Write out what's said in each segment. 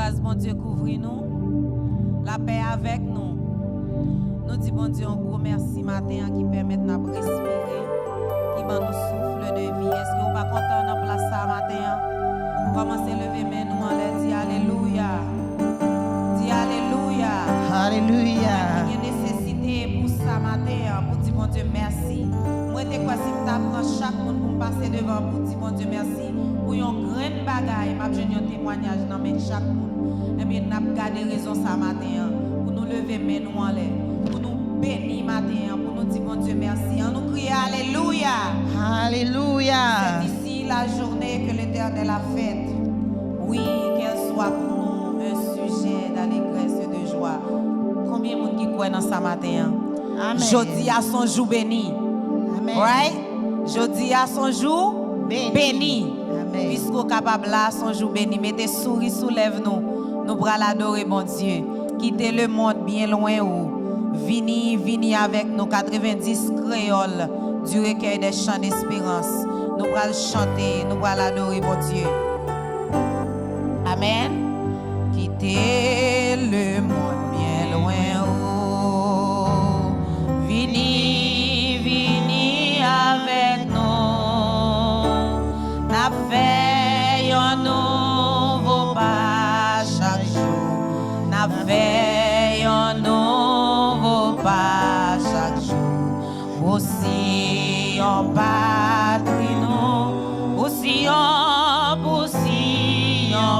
grâce, bon Dieu, couvre-nous. La paix avec nous. Nous disons, bon Dieu, un gros merci matin qui permet de nous respirer, qui va nous souffle de vie. Est-ce que vous pas content dans la place ça matin? Commencez à lever mes nous en l'air, dis Alléluia. Dis Alléluia. Alléluia. Il y a nécessité pour ça matin, pour dire, bon Dieu, merci. Moi, je quoi si tu apprends chaque monde pour me passer devant pour dire, bon Dieu, merci. Pour une grande bagaille, je vais un témoignage dans chaque monde. Et bien, nous avons gardé raison ça matin, pour nous lever mes nous en l'air. Pour nous bénir matin, pour nous dire bon Dieu merci. On nous crie Alléluia. Alléluia. C'est ici la journée que l'Éternel a faite. Oui, qu'elle soit pour nous un sujet d'allégresse et de joie. Combien de monde qui croit dans ça matin? Amen. Jeudi à son jour béni. Amen. Right? Jeudi à son jour béni. Amen. Puisqu'on est capable là, son jour béni. Mettez souris, soulève-nous. Nous pourrons l'adorer, bon Dieu. Quittez le monde bien loin où. Vini avec nos 90 créoles du recueil des chants d'espérance. Nous allons chanter, nous allons adorer mon Dieu. Amen. Quittez le monde bien loin. Oh. Vini avec nous. N'a fait un nouveau pas chaque jour. N'a fait un nouveau pas chaque jour. Aussi en patrie nous, aussi en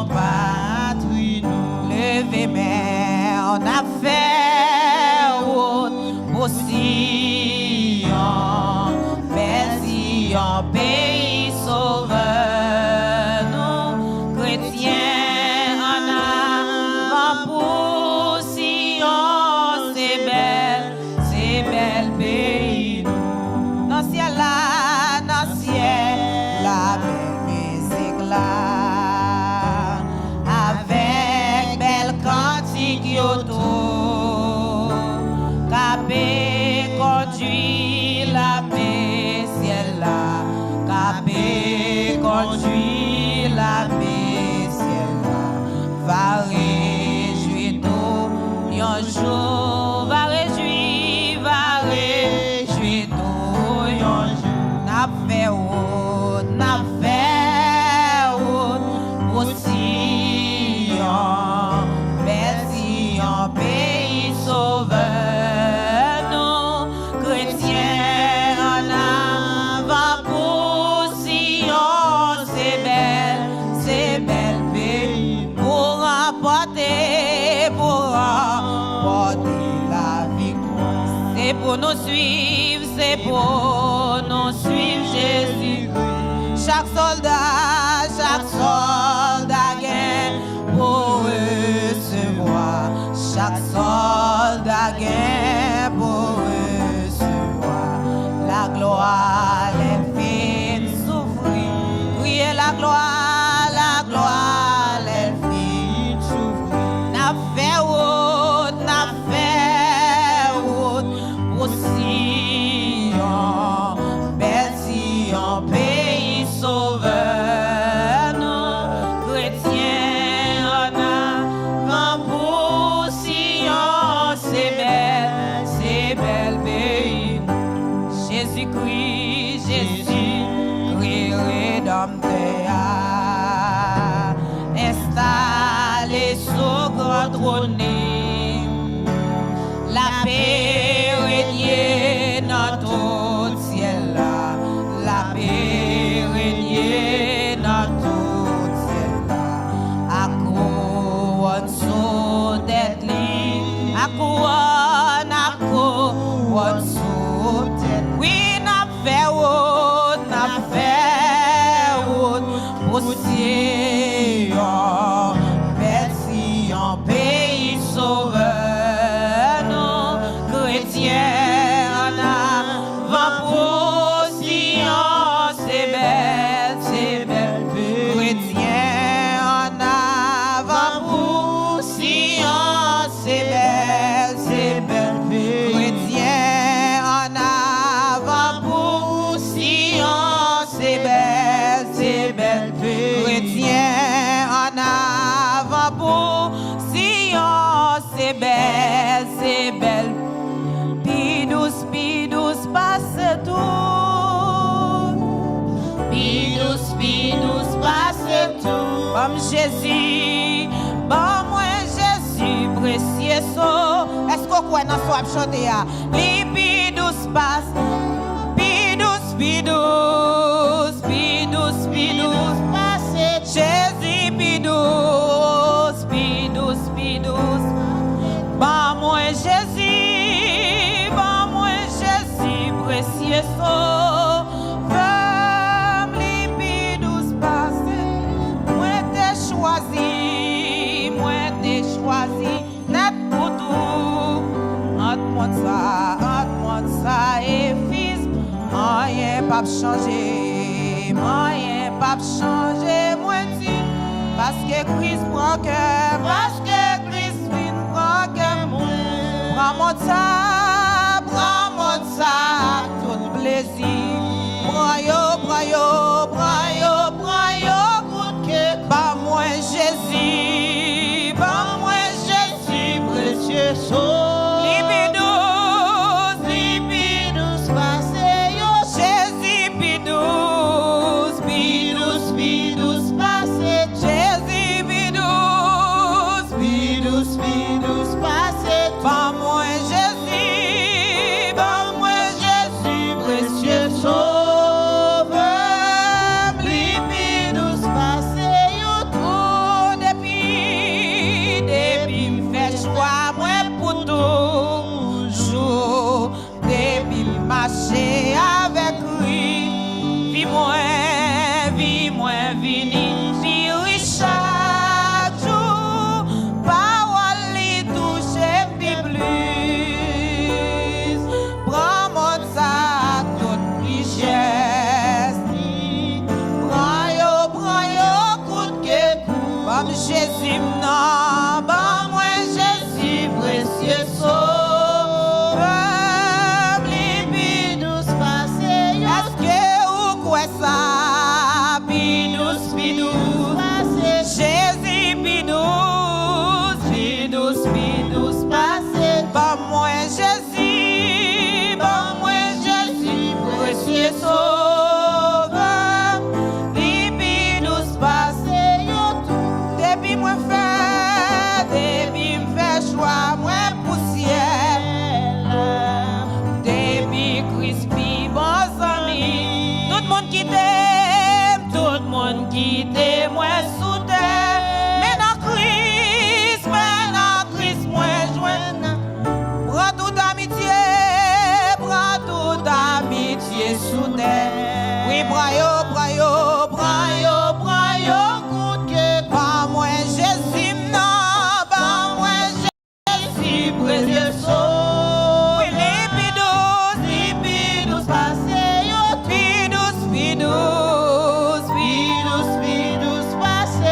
patrie nous. Levez mais on a fait route. Aussi en Bézi, en pays sauveur. Nous chrétiens en avant pour Sion, c'est belle pays. Dans le ciel la belle musique là, avec belle cantique autour, capé conduit la paix ciel là, capé conduit la paix ciel là, va réjouir tout, un jour va réjouir tout, un jour. N'a fait aussi en Bézi, en pays sauveur. Nous, chrétiens en avant pour Sion, c'est belle pays. Pour remporter la victoire. C'est pour nous suivre, Jésus. Chaque soldat gagne pour recevoir. Chaque soldat gagne pour recevoir. La gloire, les filles souffrir. Priez la gloire, les filles souffrir. N'a fait route, aussi en Bézi, en pays sauveur. Nous, chrétiens en avant pour Sion, c'est belle pays. Jésus-Christ, rédempteur, installé sur grand trône. La paix règne dans tout ciel là. La paix règne dans tout ciel là. À couronne sous tête li. À couronne sous tête. Oui, n'a fait route. Aussi en Bézi, en pays sauveur. Chrétiens en avant pour Sion, c'est belle pays. Chrétiens en avant pour Sion, c'est belle pays. Chrétiens en avant pour Sion, c'est belle pays. Pidous, passe tout. Comme Jésus, bon moi Jésus, précieux so. Est-ce qu'on croit dans soi chanter à? Li pidous passe, pidous, passe. Jésus pidous. Bon moi Jésus, précieux so. Net pour tout, entre ça et fils, rien pas changer, moi dit, parce que Christ prend cœur, prends mon ça, tout plaisir, prends yo, goûte que, pas moi Jésus, précieux so. Lipidous, passe yo. Jésus pidous, passe. Jésus pidous, passe. Pas moi Jésus, précieux sauveur. Lipidous, passe yo. Tout depuis m'fait choix. Toujours, depuis marcher avec lui, vie moins vini chaque jour, parole li touche plus. Prends mon sac, toute richesse, prends yo, coûte que coûte, comme Jésus non, bon moi Jésus précieux sauveur. Jésus pidous, passe. Bon moi Jésus, précieux sauveur. Pidous, passe yo tout. Depuis m'fait choix, moi poussière. Depuis Christ pi bon ami. Tout le monde qui t'aime, moi sous terre. Mais dans Christ, moi joindre. Prends toute amitié sous terre. Oui, bras yo, coûte que pas moi Jésus, non, pas moi Jésus, précieux sauveur. Oui, lipidous, passe yo, pidous, passe.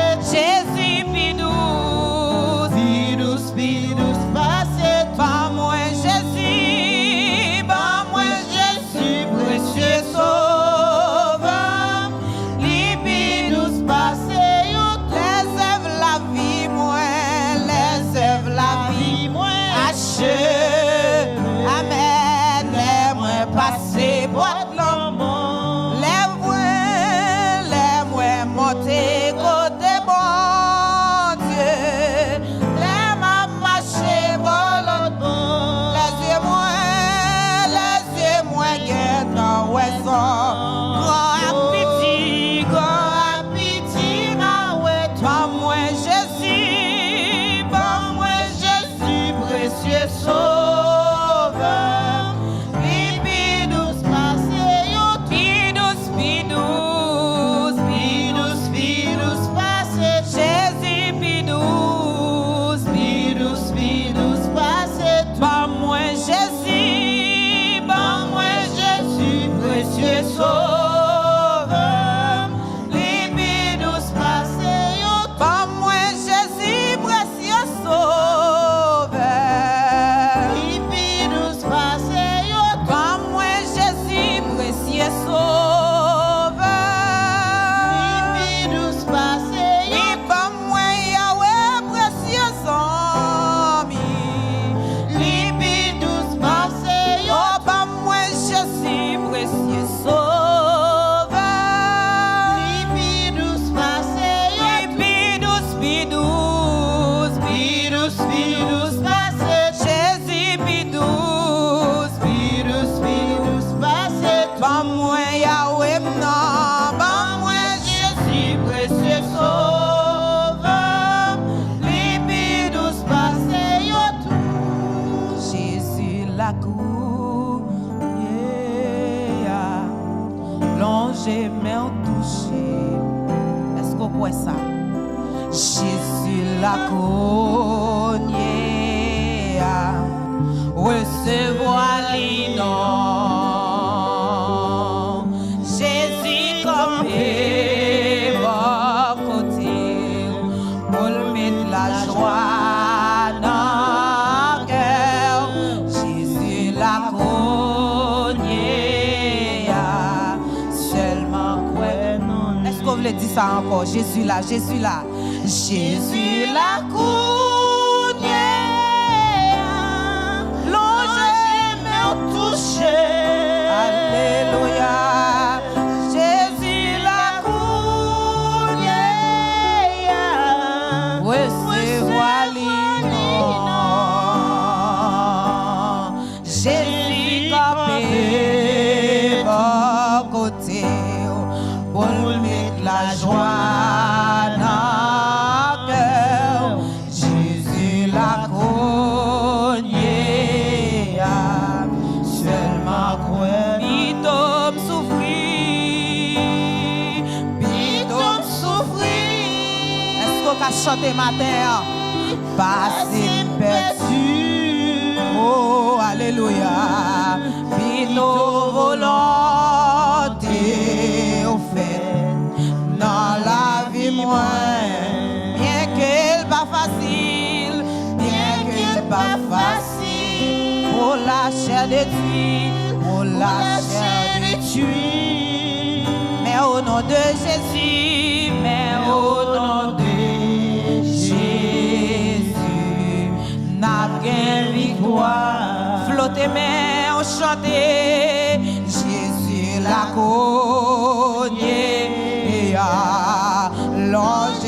ouais ça. Jésus la cogné à recevoir les noms. Jésus campé à côté pour mettre la joie dans le cœur. Jésus la cogné à seulement quoi. Est-ce qu'on veut dire ça encore? Jésus là, Jésus là. Jésus la cogné l'ange m'a touché. Alléluia. Jésus la cogné recevoir les noms. Jésus campé à côté pour mettre la joie. Chanter matin, passé perdu, oh alléluia, Pino volonté au fait dans la vie moi, bien qu'elle pas facile, pour la chair de Dieu, pour la chair de Dieu, mais au nom de Jésus, mais au nom de n'a gain victoire. Flotter mais on chanter Jésus la cogné l'ange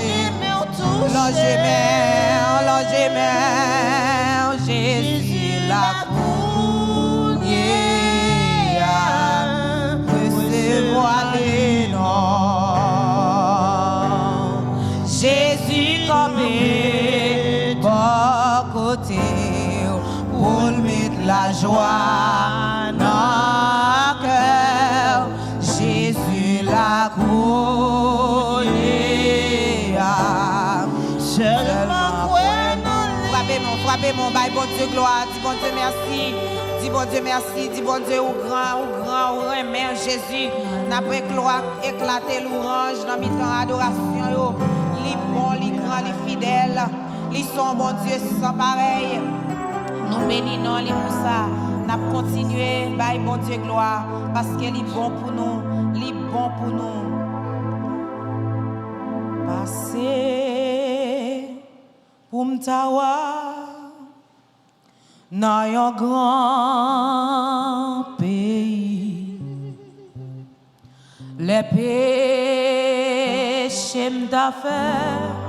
Jésus la cogné recevoir les noms. Jésus campé côté pour mettre la joie dans le cœur. Jésus la cogné seulement frappez mon bail, bon Dieu gloire, dis bon Dieu merci, dis bon Dieu merci, dis bon Dieu ou grand, ou remet Jésus, n'après gloire éclater l'orange dans mi-temps adoration yo, li bon, li grand, li fidèle. Ils sont bon Dieu sans pareil. Nous bénissons les pour ça. Nous continuons, bye bon Dieu gloire, parce qu'il est bon pour nous, il est bon pour nous. Passer pour m'tawa dans un grand pays. Les péchés m'ta fait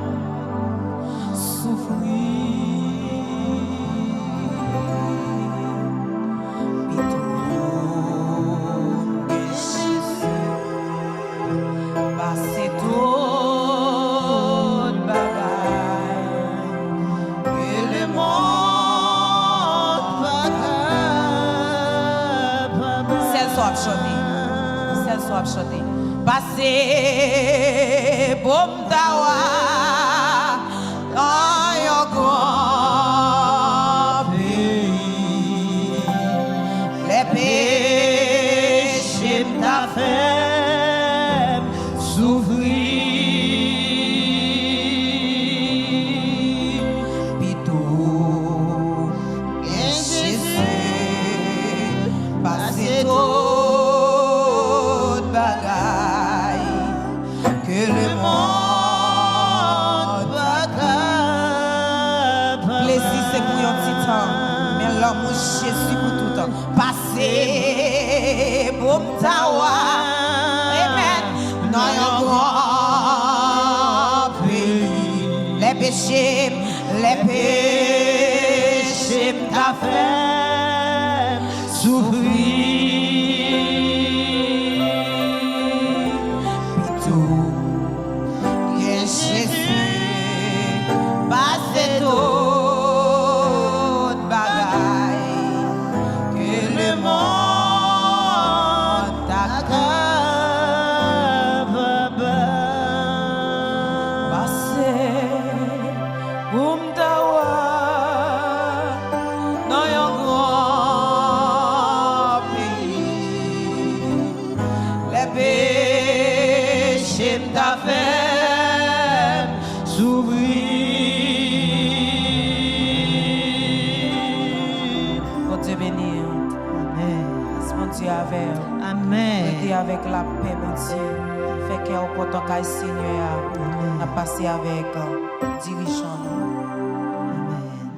chanter. Passez pour m'tawa dans un grand pays. Les péchés m'ta fait souffrir. Pitou et Jésus passez tout. Jésus pour tout temps. Passez pour m'tawa. Amen. Dans un grand pays. Les péchés m'ta fait souffrir. Tout. Jésus passez tout. fait s'ouvrir. Bon Dieu béni. Amen. Laisse mon Dieu avec. Amen. Restez avec la paix, mon Dieu. Fait qu'il y a au portant qu'à Seigneur. On a passé avec dirigeant-nous. Amen.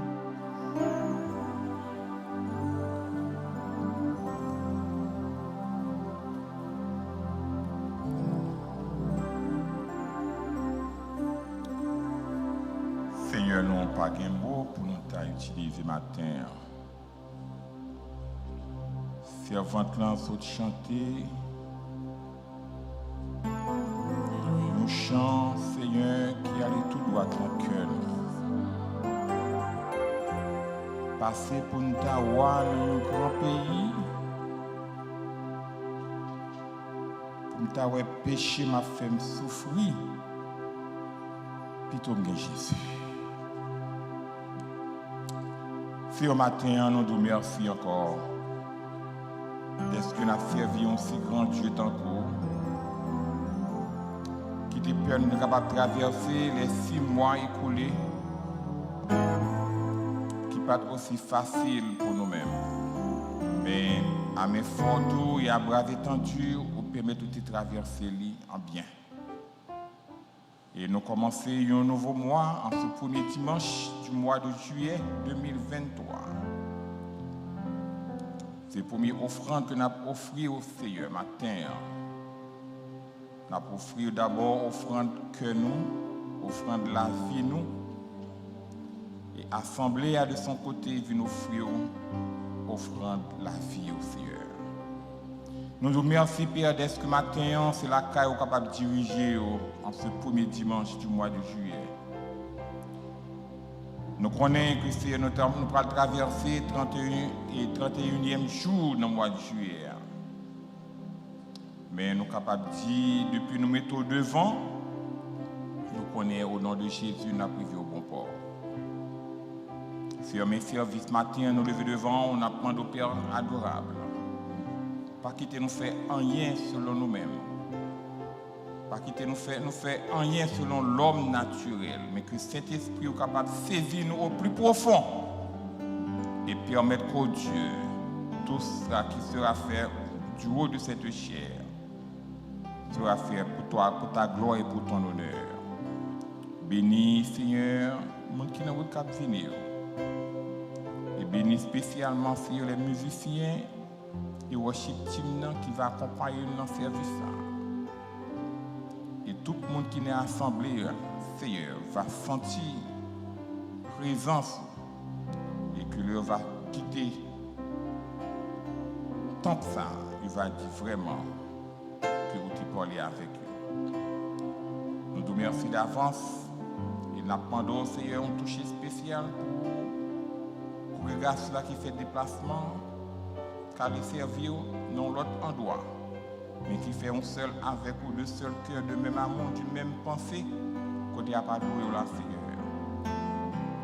Seigneur, nous n'avons pas de mot pour nous utiliser matin. Servante là, saute chanter. Nous chantons, Seigneur, qui allait tout droit dans le cœur. Passer pour nous avoir dans un grand pays. Pour nous avoir péché, ma femme souffrir. Plutôt que Jésus. Si au matin, nous nous remercions encore. Est-ce que nous avons servi un si grand Dieu tant qu'on qui te permet de traverser les 6 mois écoulés qui pas aussi facile pour nous-mêmes. Mais à mes forts doux et à bras étendus, on permet de traverser en bien. Et nous commençons un nouveau mois en ce premier dimanche du mois de juillet 2023. C'est la première offrande que nous avons offert au Seigneur matin. Nous avons offert d'abord offrande que nous, offrande la vie nous. Et l'Assemblée a de son côté vu nous offrir offrande la vie au Seigneur. Nous nous remercions, Père, dès ce matin, c'est la caille capable de diriger en ce premier dimanche du mois de juillet. Nous connaissons que c'est nous allons traverser 31e jour dans le mois de juillet. Mais nous sommes capables de dire, depuis nous mettons devant, nous connaissons au nom de Jésus, nous avons privé au bon port. Sur mes services ce matin, nous levons devant, on a demandé au Père adorable. Pas quitter nous faire rien selon nous-mêmes. Pas quitter nous faire rien selon l'homme naturel, mais que Saint-Esprit est capable de saisir nous au plus profond et permettre qu'au Dieu, tout ça qui sera fait du haut de cette chair sera fait pour toi, pour ta gloire et pour ton honneur. Bénis, Seigneur, le monde qui n'a pas de venir. Et bénis spécialement, Seigneur, les musiciens et worship team qui va accompagner nous dans ce service. Et tout le monde qui est assemblé, Seigneur, va sentir présence et que lui va quitter tant que ça, il va dire vraiment que vous te parlez avec eux. Nous te remercions d'avance et nous demandons, Seigneur, un toucher spécial pour les gars qui fait déplacement, qui allait servir dans l'autre endroit, mais qui fait un seul avec ou deux seuls cœurs de même amour, d'une même pensée, côté à pas doué la Seigneur.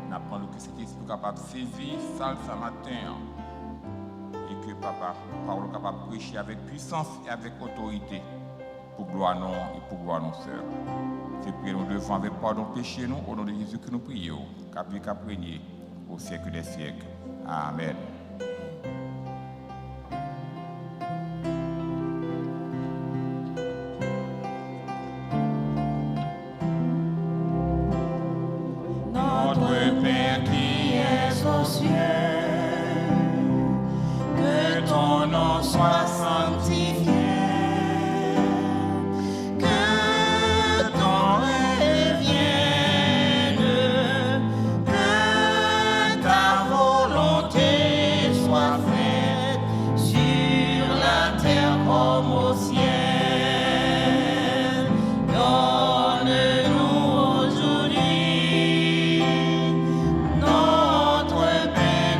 Nous apprenons que cet esprit capable de saisir ça matin et que Papa, Paul capable de prêcher avec puissance et avec autorité pour gloire non et pour gloire non seul. C'est pour nous devons avec pardon péché nous au nom de Jésus que nous prions, qu'à régner au siècle des siècles. Amen. Notre Père qui es aux cieux, que ton nom soit sanctifié, que ton règne vienne, que ta volonté soit faite sur la terre comme au ciel. Donne-nous aujourd'hui notre pain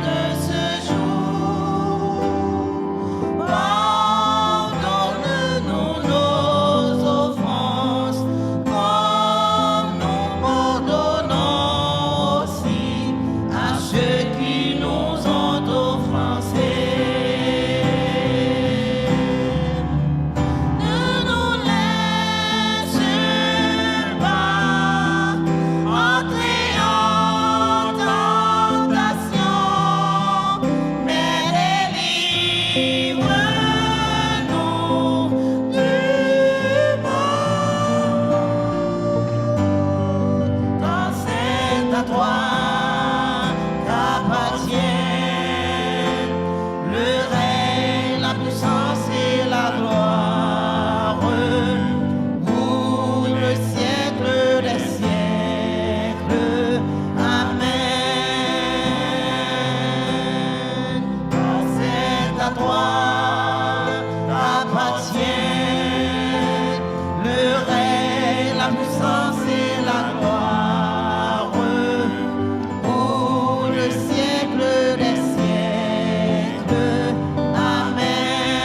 la puissance et la gloire pour le siècle des siècles. Amen.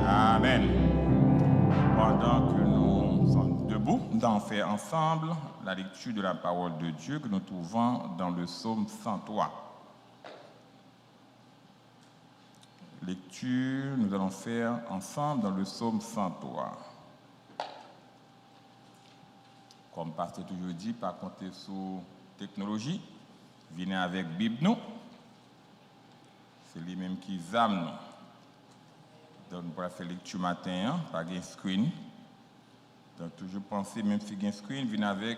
Amen. Pendant que nous sommes debout, nous allons faire ensemble la lecture de la parole de Dieu que nous trouvons dans le psaume 103. Lecture, nous allons faire ensemble dans le psaume 103. Comme pasteur toujours dit, pas compter sur technologie, venez avec Bible nous. C'est lui-même qui examine nous. Donc, nous allons faire lecture matin, pas de screen. Donc, toujours penser, même si il y a un screen, venez avec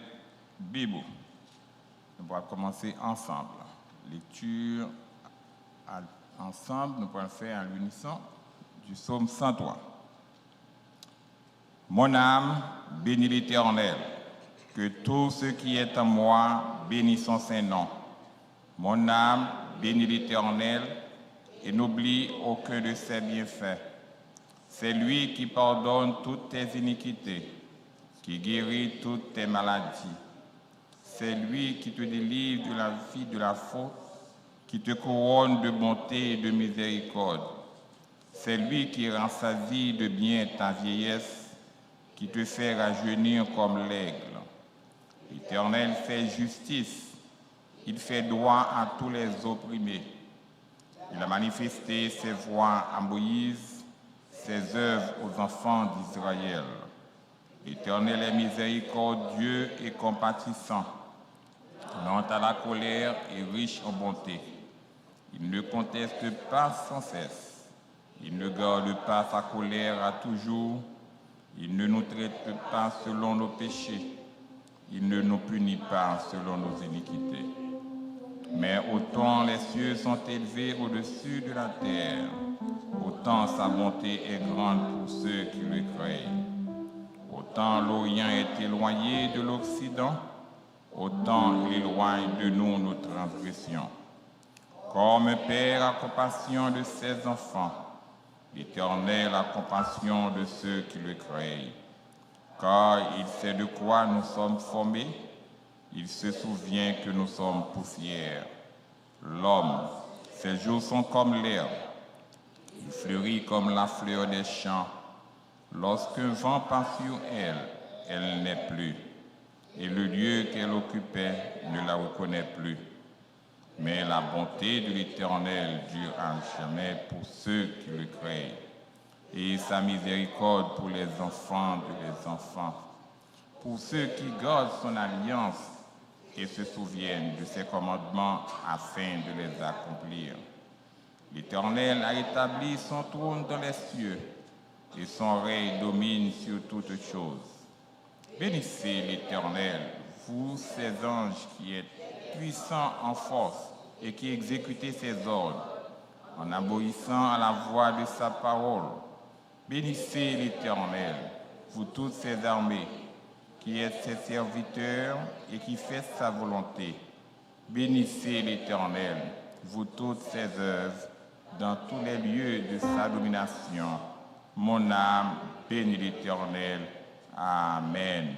Bible. Nous allons commencer ensemble. Lecture ensemble, nous allons faire à l'unisson du psaume 103. Mon âme bénit l'Éternel, que tout ce qui est en moi bénisse son Saint-Nom. Mon âme bénit l'Éternel et n'oublie aucun de ses bienfaits. C'est lui qui pardonne toutes tes iniquités, qui guérit toutes tes maladies. C'est lui qui te délivre de la vie de la faute, qui te couronne de bonté et de miséricorde. C'est lui qui rassasie de bien ta vieillesse, qui te fait rajeunir comme l'aigle. L'Éternel fait justice, il fait droit à tous les opprimés. Il a manifesté ses voies à Moïse, ses œuvres aux enfants d'Israël. L'Éternel est miséricordieux et compatissant, lent à la colère et riche en bonté. Il ne conteste pas sans cesse. Il ne garde pas sa colère à toujours. Il ne nous traite pas selon nos péchés. Il ne nous punit pas selon nos iniquités. Mais autant les cieux sont élevés au-dessus de la terre, autant sa bonté est grande pour ceux qui le craignent. Autant l'Orient est éloigné de l'Occident, autant il éloigne de nous nos transgressions. Comme un père a compassion de ses enfants, l'Éternel a compassion de ceux qui le craignent. Car il sait de quoi nous sommes formés, il se souvient que nous sommes poussière. L'homme, ses jours sont comme l'herbe, il fleurit comme la fleur des champs. Lorsqu'un vent passe sur elle, elle n'est plus, et le lieu qu'elle occupait ne la reconnaît plus. Mais la bonté de l'Éternel dure à jamais pour ceux qui le craignent, et sa miséricorde pour les enfants de les enfants, pour ceux qui gardent son alliance et se souviennent de ses commandements afin de les accomplir. L'Éternel a établi son trône dans les cieux, et son règne domine sur toutes choses. Bénissez l'Éternel, vous ses anges qui êtes puissants en force et qui exécutez ses ordres, en obéissant à la voix de sa parole. Bénissez l'Éternel, vous toutes ses armées, qui êtes ses serviteurs et qui faites sa volonté. Bénissez l'Éternel, vous toutes ses œuvres, dans tous les lieux de sa domination. Mon âme bénit l'Éternel. Amen.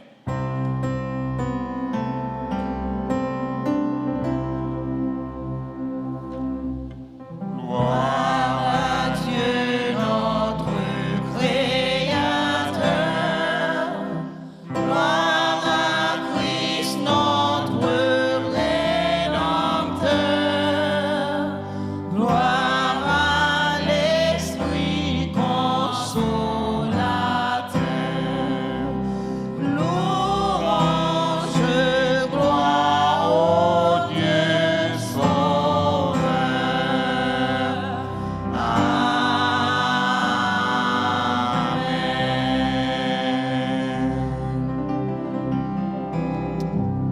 Gloire à Dieu notre Créateur, gloire à Christ notre Rédempteur, gloire à l'Esprit consolateur, louange, gloire au Dieu sauveur.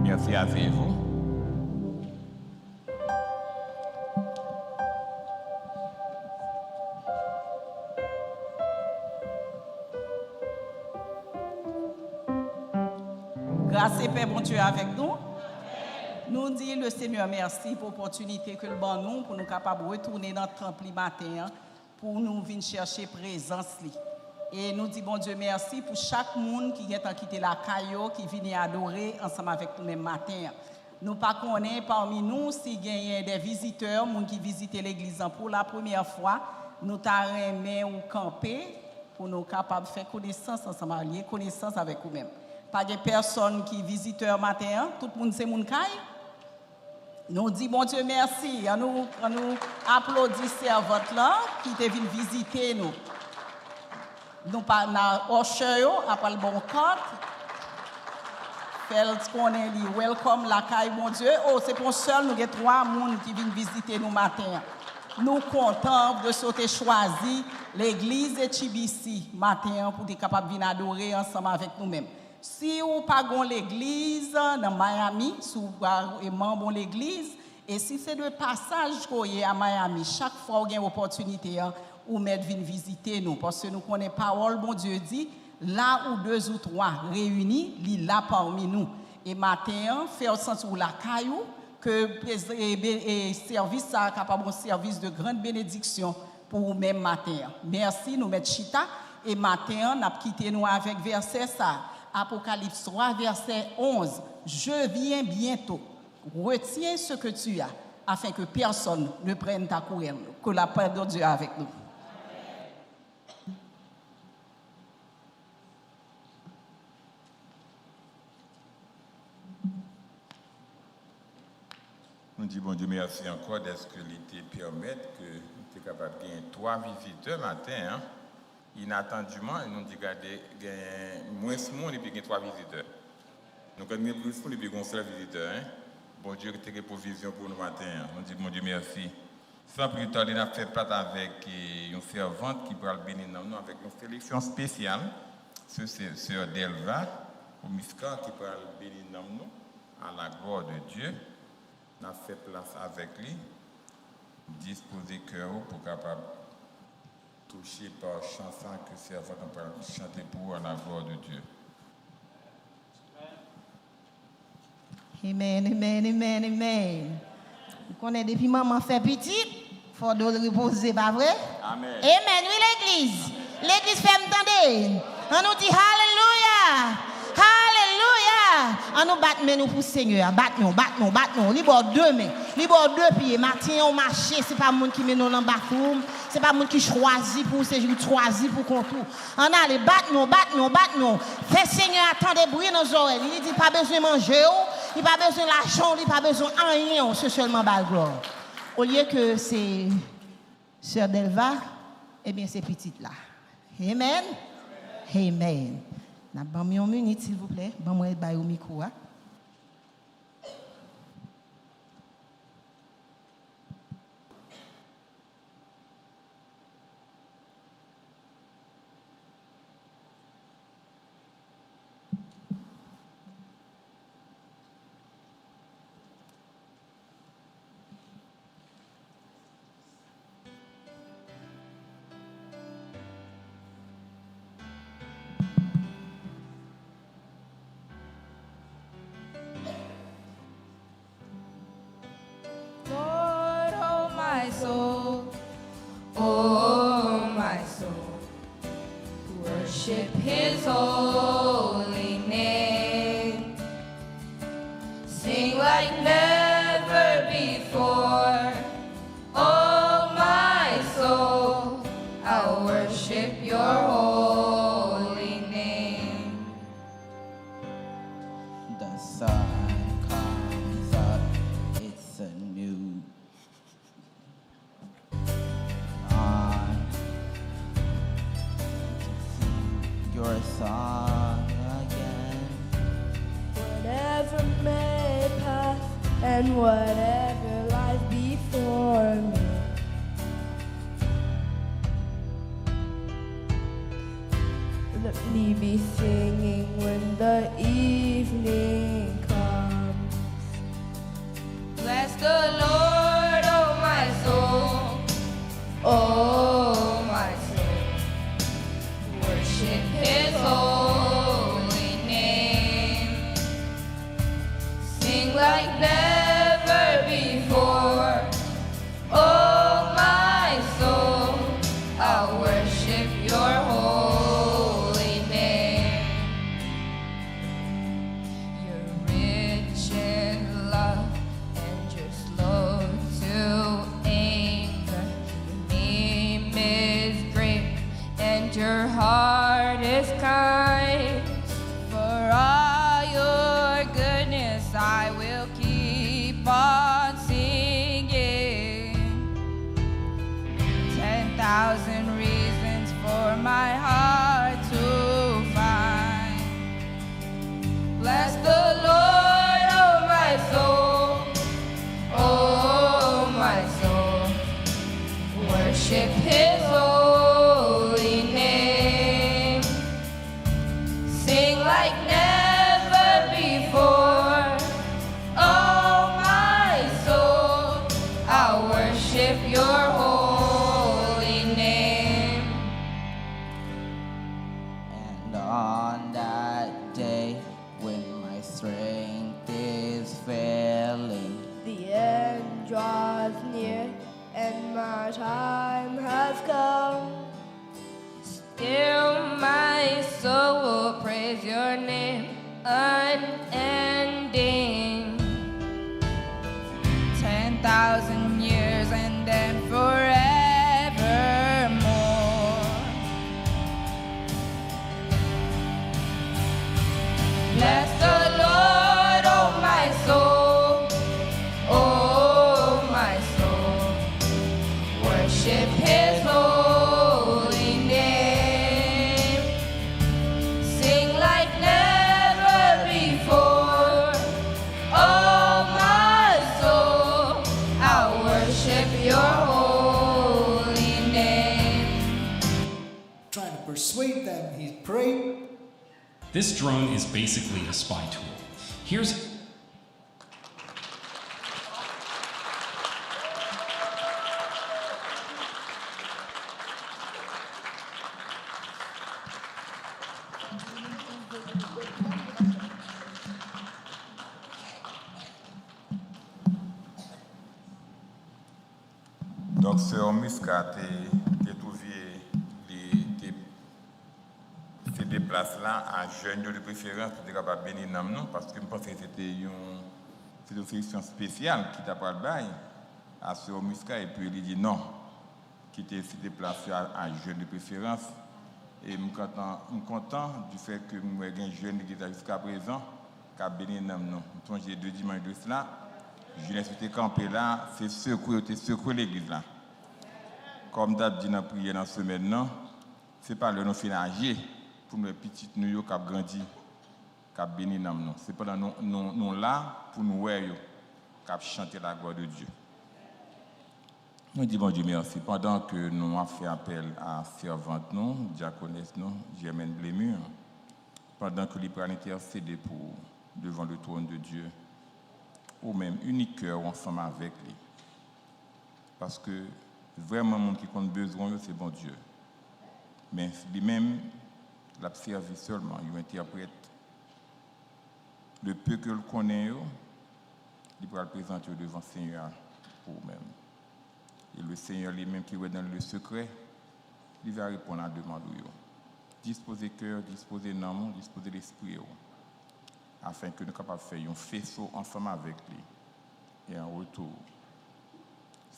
Merci, asseyez-vous. Grâce et paix, bon Dieu, avec nous. Nous disons le Seigneur merci pour l'opportunité que le bon nous pour nous capables de retourner dans le temple matin pour nous venir chercher présence. Et nous disons bon Dieu merci pour chaque monde qui est quitté la caillou, qui vient adorer ensemble avec nous même matin. Nous pas connaissons parmi nous s'il y a des visiteurs, gens qui visitent l'église pour la première fois, nous t'arrêtons ou camper pour nous capables de faire connaissance ensemble, lier connaissance avec nous-mêmes. Pas de personne qui visiteur matin, tout le monde c'est mon caille. Nous disons bon Dieu merci, nous applaudissons servante là qui est venu visiter nous. Nous pas na Osher après le bon code. Fait qu'on est li welcome la caille mon Dieu. Oh c'est pour seul nous avons 3 personnes qui viennent visiter nous matin. Nous contents de sauter choisi l'église de Chibisi matin pour être capable de venir adorer ensemble avec nous-mêmes. Si vous pas l'église dans Miami, si vous êtes membre de l'église, et si c'est de passage qu'on est à Miami, chaque fois vous avez une opportunité, ou mettre venir visiter nous, parce que nous connaissons la parole, bon Dieu dit, là où 2 ou 3 réunis, il est là parmi nous. Et matin, faire sens ou la caillou, que service ça capable un service de grande bénédiction pour vous même matin. Merci, nous mettons chita, et matin, nous avons quitté nous avec verset ça. Apocalypse 3, verset 11. Je viens bientôt. Retiens ce que tu as, afin que personne ne prenne ta couronne. Que la paix de Dieu avec nous. Nous disons bon Dieu merci encore d'être que l'été permet que nous sommes capables de gagner 3 visiteurs matin. Inattendument, nous disons qu'il y a moins de monde et puis 3 visiteurs. Nous avons plus de monde et puis un seul visiteur. Bon Dieu, tu as pour vision pour nous matin. Nous disons bon Dieu merci. Sans plus tarder, nous avons fait part avec une servante qui va bénir nous avec une sélection spéciale. C'est Sœur Delva, au Miscan, qui va bénir nous à la gloire de Dieu. Nous avons fait place avec lui, disposer cœur pour capable touché par chanson que servante va chanter pour la gloire de Dieu. Amen, amen, amen, amen. Vous connaissez depuis maman fait petit, il faut de reposer, pas vrai? Amen. Amen, oui l'église. L'église fait m'entendre. On nous dit Alléluia. Alléluia. On nous bat mais nous pour Seigneur. Bat-nous. Libre 2 mains. Libre 2 pieds. Matin on marche, c'est pas monde qui met nous dans bathroom, c'est pas monde qui choisit pour c'est choisi pour contour. On allez bat-nous. Fais Seigneur attendre bruit dans nos oreilles. Il dit pas besoin de manger, il pas besoin d'argent, il pas besoin de rien, c'est seulement bal gloire. Au lieu que c'est Sœur Delva, eh bien c'est petite là. Amen. Amen. N'a pas mis une minute, s'il vous plaît. Bon, moi, je vais au micro. Worship His holy name. Sing like never before. Oh, my soul, I'll worship your holy name. The sun comes up, it's a new dawn. Your song again. Whatever may pass and whatever lies before me, let me be singing when the evening comes. Bless the Lord, oh my soul, oh my soul. Worship His holy name. heart is kind. For all your goodness, I will keep on singing. 10,000 reasons for my heart to find. Bless the Lord, oh my soul, oh my soul. Worship His holy name. Sing like never before. Oh my soul, I'll worship your holy name. And on that day when my strength is failing, The end draws near and my time has come. Still my soul will praise your name unending. 10,000 years and then forevermore. Bless the Lord, oh my soul, oh my soul. Worship His holy name. Sing like never before. Oh my soul, I'll worship your holy name. Trying to persuade them, he prayed. This drone is basically a spy tool. Here's Donc, Sœur Muscat, t'es trouvé ces déplaces-là à jeunes de préférence pour être capable de bénir nous, parce que je pense que c'était une sélection spéciale qui t'a pas le bail à Sœur Muscat, et puis il dit non, qui était ces déplacés à jeunes de préférence. Et je suis content du fait que nous avons un jeune qui est jusqu'à présent, qui a béni nous. Je suis 2 dimanches de cela. Je l'ai souhaité camper là, c'est secouer l'église là. Comme d'hab dit dans la prière dans ce semaine, ce n'est pas le nom financier pour nos petites nous qui ont grandi, qui ont béni nous. C'est pas nous là pour nous voir, qui ont chanté la gloire de Dieu. Nous disons bon Dieu merci. Pendant que nous avons fait appel à servante nous, diaconesse nous, Germaine Blémur, pendant que les prêtres intercédent pour devant le trône de Dieu, ou même unique cœur ensemble avec lui. Parce que vraiment, le monde qui compte besoin, c'est bon Dieu. Mais lui-même, l'a servi seulement, il interprète le peu que le connaît, il pourra le présenter devant le Seigneur pour vous-même. Et le Seigneur lui-même qui est dans le secret, il va répondre à la demande. Disposez cœur, disposez l'âme, disposez l'esprit, afin que nous soyons capables de faire un faisceau ensemble avec lui. Et en retour,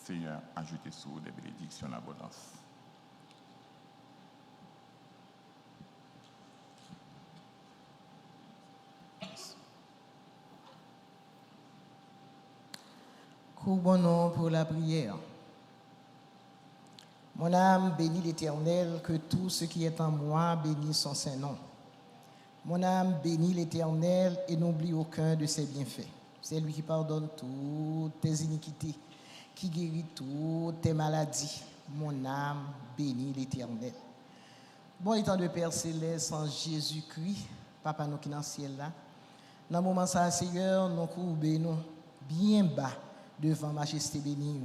Seigneur, ajoutez sur des bénédictions en abondance. Courbons-nous pour la prière. Mon âme bénit l'Éternel, que tout ce qui est en moi bénisse son Saint-Nom. Mon âme bénit l'Éternel et n'oublie aucun de ses bienfaits. C'est lui qui pardonne toutes tes iniquités, qui guérit toutes tes maladies. Mon âme bénit l'Éternel. Bon étant de Père Céleste en Jésus-Christ, Papa nous qui dans le ciel là, dans le moment ça, Seigneur, nous courbons bien bas devant Majesté bénie.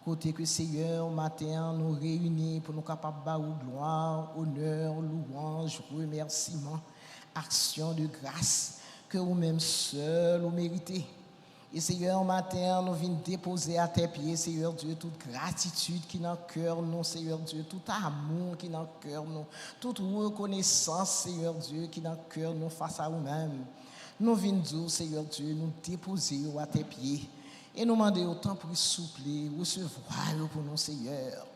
Côté que Seigneur, matin, nous réunissons pour nous capables de gloire, honneur, louange, remerciement, action de grâce que vous-même seul vous méritez. Et Seigneur, matin, nous venons déposer à tes pieds, Seigneur Dieu, toute gratitude qui est dans le cœur, nous, Seigneur Dieu, tout amour qui est dans le cœur, nous, toute reconnaissance, Seigneur Dieu, qui est dans le cœur, nous, face à vous-même. Nous venons dire, Seigneur Dieu, nous déposer à tes pieds. Et nous demander autant pour souffler, recevoir pour nous, Seigneur.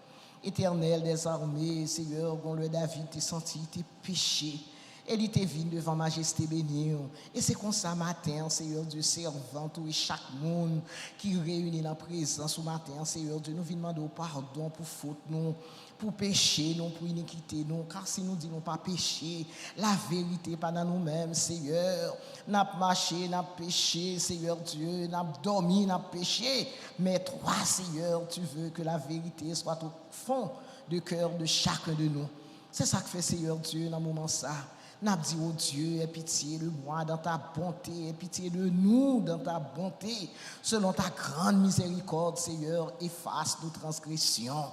Éternel des armées, Seigneur, quand le David t'a senti, tes péchés. Et il t'est venu devant majesté bénie. Et c'est comme ça matin, Seigneur Dieu, servant tout et chaque monde qui réunit la présence au matin, Seigneur Dieu, nous venons demander pardon pour faute, nous, pour péché, non pour iniquité, non, car si nous disons pas péché, la vérité pas dans nous-mêmes, Seigneur. N'a marché, n'a péché, Seigneur Dieu, n'a dormi, n'a péché. Mais toi, Seigneur, tu veux que la vérité soit au fond du cœur de chacun de nous. C'est ça que fait Seigneur Dieu dans le moment ça. N'a dit, oh Dieu, aie pitié de moi dans ta bonté, aie pitié de nous dans ta bonté. Selon ta grande miséricorde, Seigneur, efface nos transgressions.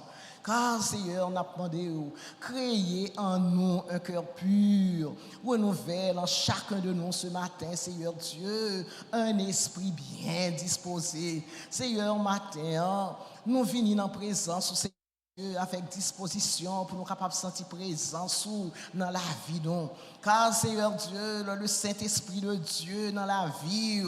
Car, Seigneur, n'a demandé, créer en nous un cœur pur, renouvelle en chacun de nous ce matin, Seigneur Dieu, un esprit bien disposé. Seigneur, matin, nous venons en présence, Seigneur, avec disposition pour nous capables de sentir présence dans la vie. Non. Car Seigneur Dieu, le Saint-Esprit de Dieu dans la vie,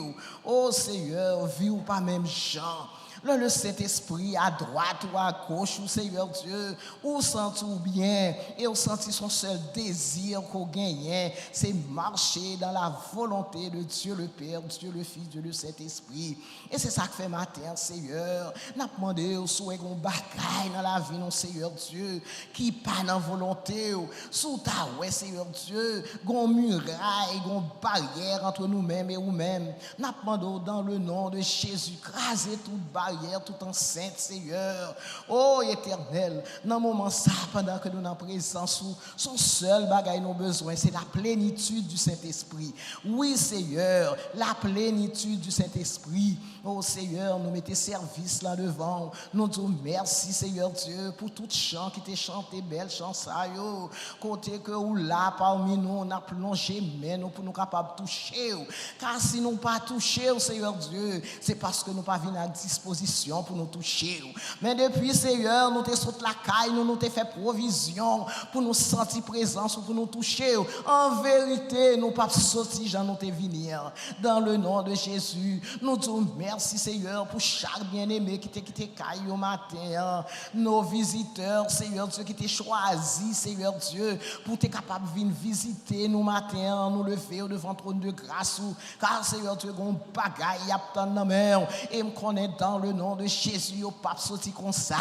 oh Seigneur, vie ou pas même gens. Le Saint-Esprit à droite ou à gauche, ou Seigneur Dieu, ou senti ou bien, et ou senti son seul désir qu'on gagne, c'est marcher dans la volonté de Dieu le Père, Dieu le Fils, Dieu le Saint-Esprit. Et c'est ça que fait matin, Seigneur. N'a demandé au souhait qu'on bagaille dans la vie, non, Seigneur Dieu, qui pas dans volonté, sous ta ouais, Seigneur Dieu, gon muraille, gon barrière entre nous-mêmes et nous-mêmes. N'a demandé dans le nom de Jésus, craser toute barrière, tout enceinte, Seigneur. Oh, Éternel, dans le moment ça, pendant que nous sommes en présence, son seul bagaille nos besoins, c'est la plénitude du Saint-Esprit. Oui, Seigneur, la plénitude du Saint-Esprit. Oh, Seigneur, nous mettons service là devant. Nous disons merci, Seigneur Dieu, pour tout chant qui t'a chanté, belle chance, yo. Côté que ou là, parmi nous, on a plongé, mais nous pour nous capables de toucher. Car si nous pas toucher, Seigneur Dieu, c'est parce que nous pas venus à disposition pour nous toucher. Mais depuis, Seigneur, nous t'es sauté la caille, nous t'es fait provision pour nous sentir présence, pour nous toucher. En vérité, nous pas sortir, j'en nous t'es venir. Dans le nom de Jésus, nous disons merci, Seigneur, pour chaque bien-aimé qui t'est caille au matin. Nos visiteurs, Seigneur Dieu, qui t'est choisi, Seigneur Dieu, pour t'être capable de venir visiter nous matin, nous lever devant le trône de grâce. Car, Seigneur Dieu, on bagaille à dans la main et me connaît dans le nom de Jésus, au pape sorti comme ça.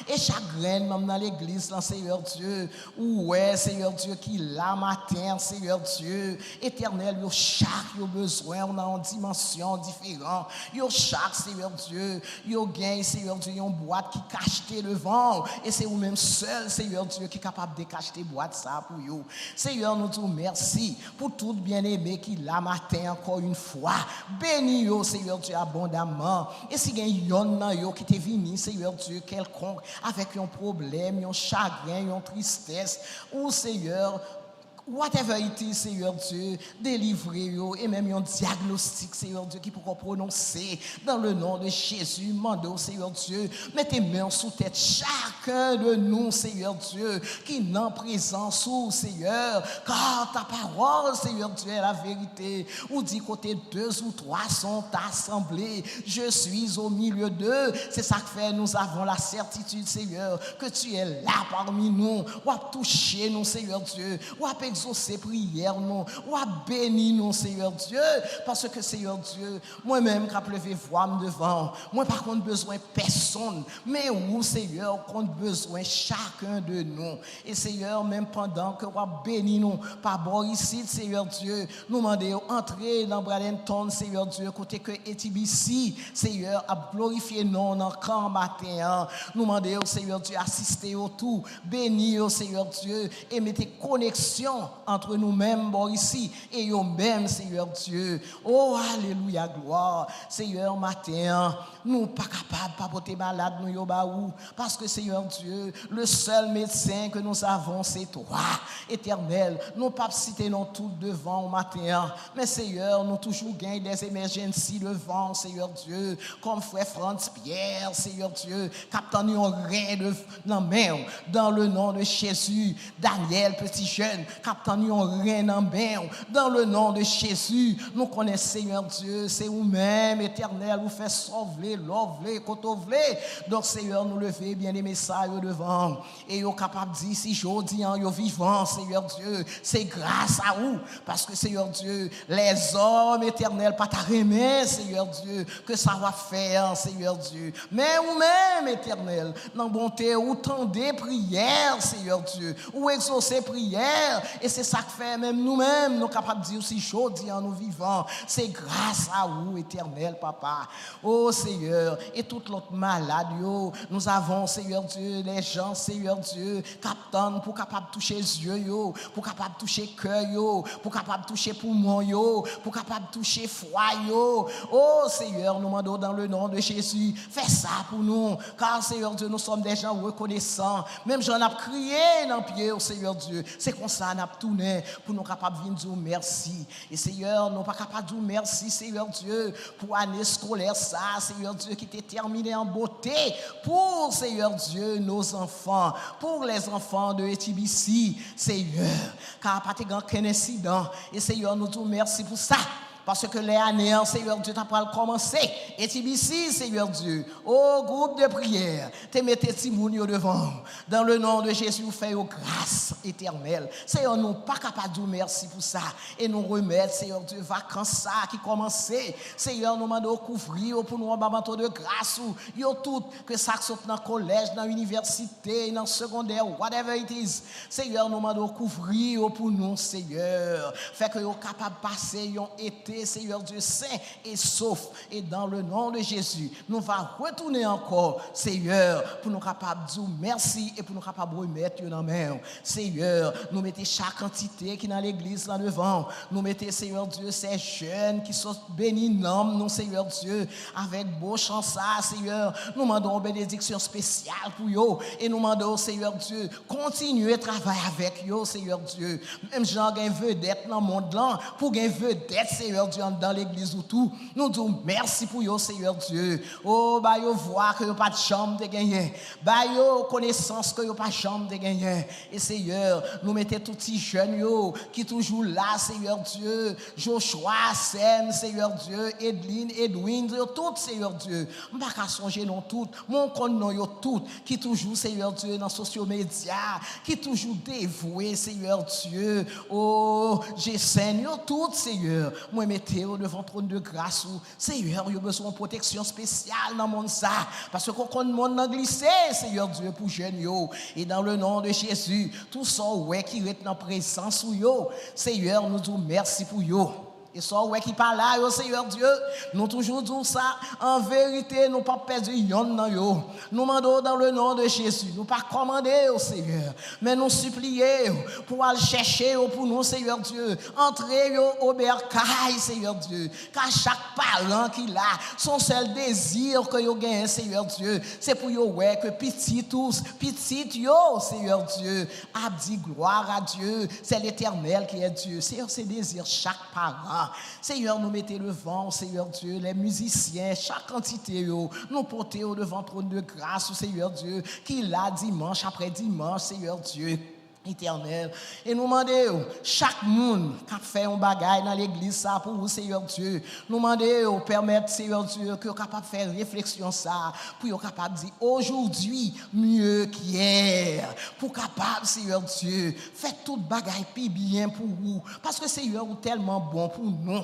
Et chaque graine, même dans l'église, là, Seigneur Dieu, ouais, Seigneur Dieu, qui là matin, Seigneur Dieu, éternel, yo chaque yo besoin, on a une dimension différente. Yo chaque, Seigneur Dieu, yo gagne, Seigneur Dieu, une boîte qui cache le vent. Et c'est vous-même seul, Seigneur Dieu, qui est capable de cacher boîte ça pour yo. Seigneur, nous disons merci pour tout bien-aimé qui là matin, encore une fois. Bénis yo, Seigneur Dieu, abondamment. Et si il y a un qui t'est venu, Seigneur Dieu, quelconque, avec un problème, un chagrin, une tristesse, ou Seigneur, whatever it is, Seigneur Dieu, délivrez et même un diagnostic, Seigneur Dieu, qui pourra prononcer dans le nom de Jésus. Mandez, Seigneur Dieu, mettez main sous tête chacun de nous, Seigneur Dieu, qui n'en présence ou Seigneur, car ta parole, Seigneur Dieu, est la vérité. Ou dit côté 2 ou 3 sont assemblés, je suis au milieu d'eux. C'est ça que fait, nous avons la certitude, Seigneur, que tu es là parmi nous. Ou à toucher nous, Seigneur Dieu, ou à exaucer prière nous, ou à bénir nous, Seigneur Dieu, parce que Seigneur Dieu, moi-même qui a levé voix devant, moi par contre besoin personne, mais où Seigneur, qu'on besoin chacun de nous. Et Seigneur, même pendant que vous béni nous, par bord ici, Seigneur Dieu, nous demandons entrer dans Bradenton, Seigneur Dieu, côté que Etibisi, Seigneur, à glorifier nous dans le camp matin. Nous demandons, Seigneur Dieu, assister au tout, bénir, Seigneur Dieu, et mettez connexion entre nous-mêmes, bon ici, et nous-mêmes, Seigneur Dieu. Oh, alléluia, gloire. Seigneur, matin, nous pas capables de porter malade, nous yobaou, parce que, Seigneur Dieu, le seul médecin que nous avons, c'est toi, éternel. Nous pas citer non tout devant au matin, mais, Seigneur, nous toujours gagnons des émergences devant, Seigneur Dieu, comme frère Franz Pierre, Seigneur Dieu, captain nous rien de la main, dans le nom de Jésus. Daniel, petit jeune, captant yon reine en bain. Dans le nom de Jésus, nous connaissons Seigneur Dieu, c'est vous-même, éternel, vous faites sauver, l'ovler, côté. Donc Seigneur, nous levez bien les messages devant. Et vous capable de dire, si j'odie, vous vivant, Seigneur Dieu, c'est grâce à vous. Parce que Seigneur Dieu, les hommes éternels, pas ta remet, Seigneur Dieu, que ça va faire, Seigneur Dieu. Mais vous-même, éternel, dans bonté, ou tendez prières, Seigneur Dieu, ou exaucez prières. Et c'est ça que fait même nous-mêmes, nous capables de dire aussi j'odie en nous vivant. C'est grâce à vous, éternel, papa. Oh Seigneur, et toute l'autre malade, nous avons, Seigneur Dieu, les gens, Seigneur Dieu, captant pour capable toucher les yeux, pour capable toucher le cœur, pour capable toucher poumon, pour capable toucher foie. Oh Seigneur, nous demandons dans le nom de Jésus, fais ça pour nous, car Seigneur Dieu, nous sommes des gens reconnaissants. Même j'en ai crié dans le pied, oh Seigneur Dieu, c'est comme ça, nous avons tourné pour nous capables de dire merci. Et Seigneur, nous pas capables de dire merci, Seigneur Dieu, pour l'année scolaire, ça, Seigneur Dieu, qui était terminé en beauté, pour, Seigneur Dieu, nos enfants, pour les enfants de ETBC, Seigneur, car pas de aucun incident. Et Seigneur, nous disons merci pour ça. Parce que les années, Seigneur Dieu, tu as pas commencé. Et ici, Seigneur Dieu, au groupe de prière, tu mettez Timounio devant. Dans le nom de Jésus, vous faites grâce éternelle. Seigneur, nous pas capable de dire merci pour ça. Et nous remettre, Seigneur Dieu, vacances ça qui commençait. Seigneur, nous demandons couvrir pour nous un bateau de grâce. Yo tout, que ça soit dans le collège, dans l'université, dans le secondaire, whatever it is. Seigneur, nous demandons couvrir pour nous, Seigneur. Fait que nous capable de passer, yon été, Seigneur Dieu, saint et sauf. Et dans le nom de Jésus, nous allons retourner encore, Seigneur, pour nous capables de dire merci et pour nous capables de remettre dans la main. Seigneur, nous mettons chaque entité qui est dans l'église là devant. Nous mettons, Seigneur Dieu, ces jeunes qui sont bénis, nous, Seigneur Dieu, avec beau chant ça, Seigneur. Nous demandons une bénédiction spéciale pour eux. Et nous demandons, Seigneur Dieu, continuer à travailler avec eux, Seigneur Dieu. Même gens qui ont vedette dans le monde là, pour qu'ils vedette, Seigneur Dieu, dans l'église ou tout. Nous disons merci pour vous, Seigneur Dieu. Oh, bah, vous voyez que vous pas de chambre de gagner. Bah, vous connaissance que vous pas de chambre de gagner. Et Seigneur, nous mettons tous ces jeunes qui toujours là, Seigneur Dieu. Joshua, Sam, Seigneur Dieu. Edline, Edwin, tout, Seigneur Dieu. Je ne vais pas songer non tout. Mon connaît tout. Qui toujours, Seigneur Dieu, dans les sociaux médias. Qui toujours dévoué, Seigneur Dieu. Oh, j'essaie tout, Seigneur. Moi, mettez-vous devant le trône de grâce. Seigneur, il y a besoin de protection spéciale dans le monde ça. Parce que quand le monde a glissé, Seigneur Dieu, pour jeunes. Et dans le nom de Jésus, tout ça, ouais, qui est dans la présence, Seigneur, nous disons merci pour vous. Et ça, ouais, qui parle là, Seigneur Dieu, nous toujours disons ça, en vérité, nous pas perdu yon dans yo. Nous demandons dans le nom de Jésus, nous pas commander au Seigneur, mais nous supplier pour aller chercher pour nous, Seigneur Dieu, entrer au bercail, Seigneur Dieu, car chaque parent qui l'a, son seul désir que yo gagne, Seigneur Dieu, c'est pour yo, ouais, que petit tous, petit yo, Seigneur Dieu, a dit gloire à Dieu, c'est l'Éternel qui est Dieu. Seigneur, c'est désir chaque parent. Seigneur, nous mettez le vent, Seigneur Dieu, les musiciens, chaque entité, nous portons devant le trône de grâce, Seigneur Dieu, qui l'a dimanche après dimanche, Seigneur Dieu. Éternel. Et nous demandons, chaque monde qui a fait un bagage dans l'église, ça pour vous, Seigneur Dieu. Nous demandons, permettre, Seigneur Dieu, que vous capable de faire réflexion, ça, pour vous capable de dire, aujourd'hui, mieux qu'hier. Pour capable, Seigneur Dieu, faites tout bagage plus bien pour vous. Parce que Seigneur, vous tellement bon pour nous.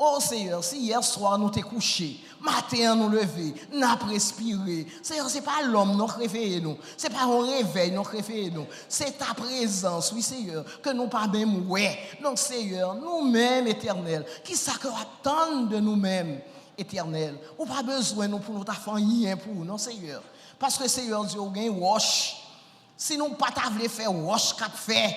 Oh Seigneur, si hier soir nous t'es couché, matin nous levé, nous avons respiré. Seigneur, ce n'est pas l'homme nous réveille nous. Ce n'est pas un réveil nous réveille nous. C'est ta présence, oui Seigneur, que nous pas même ouais. Donc Seigneur, nous-mêmes éternels, qui ça que attendent de nous-mêmes éternels. On pas besoin nous pour nous faire rien pour nous, non Seigneur. Parce que Seigneur Dieu, on gagne wash. Si nous pas t'avons faire wash qu'a fait.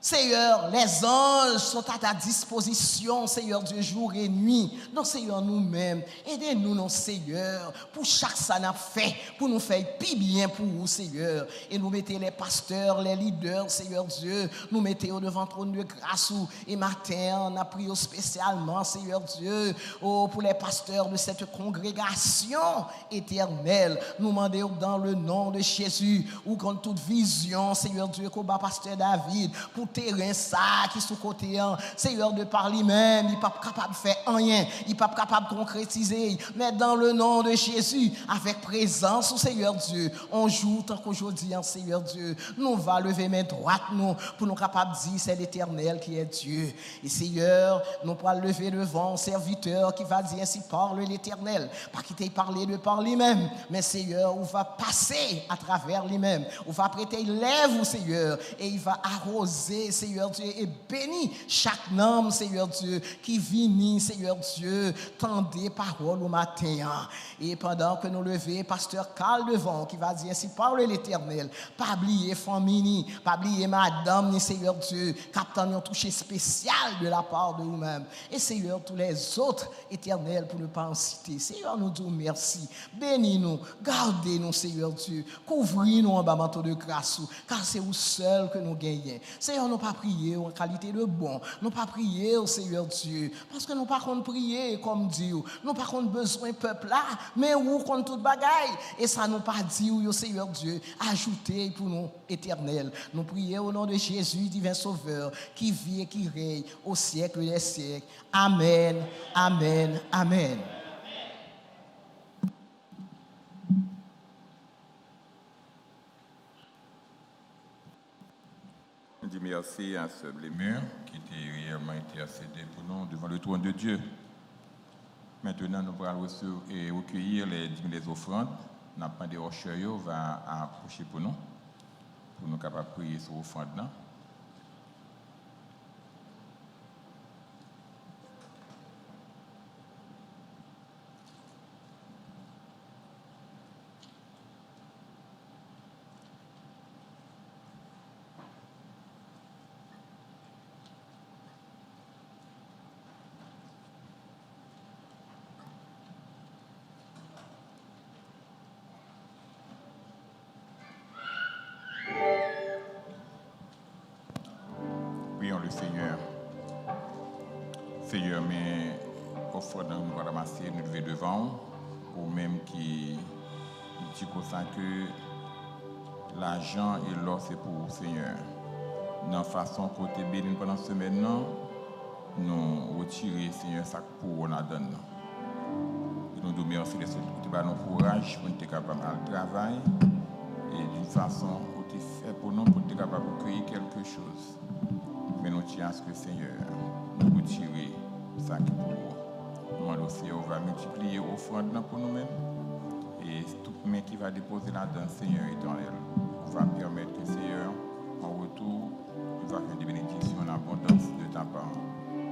Seigneur, les anges sont à ta disposition, Seigneur Dieu, jour et nuit. Donc, Seigneur, nous-mêmes, aidez-nous, non, Seigneur, pour chaque ça n'a fait, pour nous faire plus bien pour vous, Seigneur. Et nous mettez les pasteurs, les leaders, Seigneur Dieu, nous mettez au devant trône de grâce. Et matin, on a prié spécialement, Seigneur Dieu, pour les pasteurs de cette congrégation éternelle. Nous demandons dans le nom de Jésus, ou contre toute vision, Seigneur Dieu, qu'au bas pasteur David, pour terrain ça qui sous côté Seigneur de par lui-même, il pas capable de faire rien, il pas capable de concrétiser, mais dans le nom de Jésus, avec présence au Seigneur Dieu, on joue tant qu'aujourd'hui en Seigneur Dieu, nous va lever main droite nous pour nous capables de dire c'est l'Éternel qui est Dieu. Et Seigneur, nous pourrons lever devant un serviteur qui va dire ainsi parle l'Éternel, pas qu'il t'ait parlé de par lui-même, mais Seigneur, on va passer à travers lui-même, on va prêter lèvres au Seigneur et il va arroser Seigneur Dieu et bénir chaque homme Seigneur Dieu qui vient Seigneur Dieu tendez parole au matin. Et pendant que nous levons pasteur Carl devant qui va dire ainsi parle l'Éternel, pas oublier famille, pas oublier madame ni Seigneur Dieu, captain un toucher spécial de la part de nous-mêmes. Et Seigneur tous les autres éternels pour ne pas en citer. Seigneur nous disons merci. Bénis-nous, gardez-nous Seigneur Dieu, couvris-nous en bas manteau de grâce car c'est vous seul que nous gagnons. Seigneur nous pas prier en qualité de bon, nous pas prier au Seigneur Dieu parce que nous pas qu'on prier comme Dieu, nous pas qu'on besoin peuple là, mais où qu'on toute bagaille et ça nous pas dit au Seigneur Dieu ajouter pour nous éternel. Nous prions au nom de Jésus divin sauveur qui vit et qui règne au siècle des siècles. Amen. Amen. Amen. Je dis merci à ce Blémur qui était réellement intercédé pour nous devant le trône de Dieu. Maintenant, nous allons recueillir les offrandes. Nous avons des rochers qui vont approcher pour nous capables de prier sur l'offrande. Prions le Seigneur. Seigneur, mais offre nous nous ramasser, nous lever devant, ou même qui dit comme ça que l'argent et l'or c'est pour vous, Seigneur. Dans la façon côté béni pendant cette semaine, nous retirer, Seigneur, ça pour nous donne. Nous nous remercions de ce nous courage pour être capable de travailler et d'une façon où fait pour nous pour être capable de créer quelque chose. Mais nous tiens à ce que le Seigneur nous retire ça qui pour nous. Nous demandons au Seigneur, on va multiplier l'offrande pour nous-mêmes. Et toute main qui va déposer là-dedans, Seigneur éternel, on va permettre que Seigneur, en retour, il va faire des bénédictions en abondance de ta part.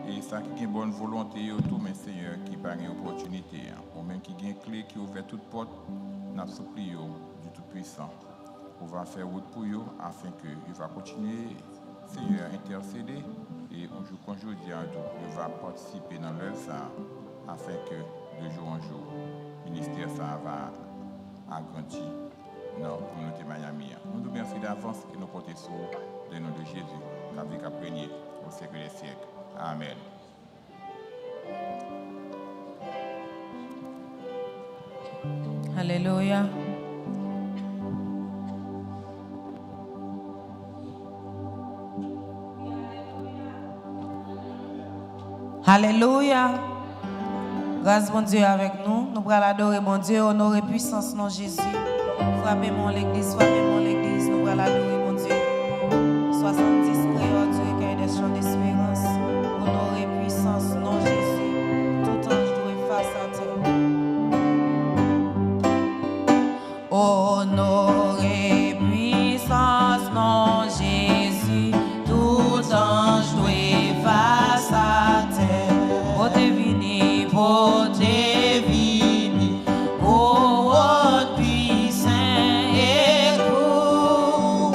Et ça qui a une bonne volonté autour, mais Seigneur, qui n'a pas une opportunité, ou même qui a une clé qui ouvre toute porte, nous supplions du Tout-Puissant. On va faire route pour eux afin qu'il va continuer, Seigneur, intercéder. Et un jour qu'on joue, il va participer dans l'œuvre ça, afin que de jour en jour, le ministère ça va agrandir dans la communauté Miami. Nous nous remercions d'avance et nous portons sur le nom de Jésus, avec apprécié au siècle des siècles. Amen. Alléluia. Alléluia. Grâce bon Dieu avec nous. Nous allons adorer mon Dieu, honorer puissance nom Jésus. Frappez-moi l'église, frappez-moi l'église. Nous allons adorer mon Dieu. 70 prières du recueil des chants d'espérance. Honorer puissance nom Jésus. Tout ange doit face à terre. Honorer puissance nom Jésus. Tout ange doit face à terre. Oh divini, oh divini, oh puissant et oh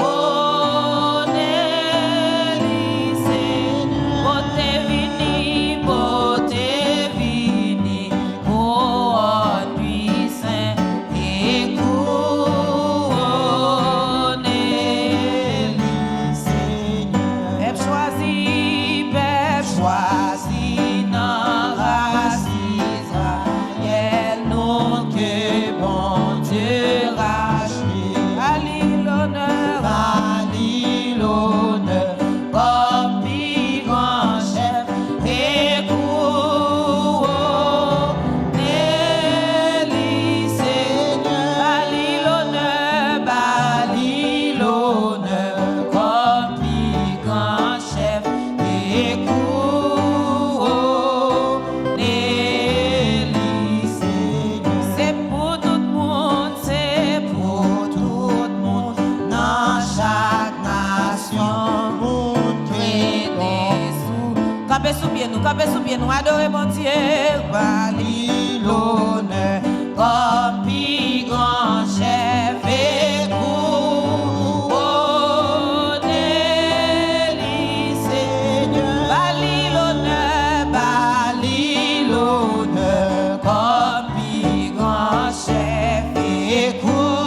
Campez sous pied nous, adorez mon Dieu. Bali l'honneur, comme pi grand chef et couronné, Seigneur. Bali l'honneur, comme pi grand chef et couronné,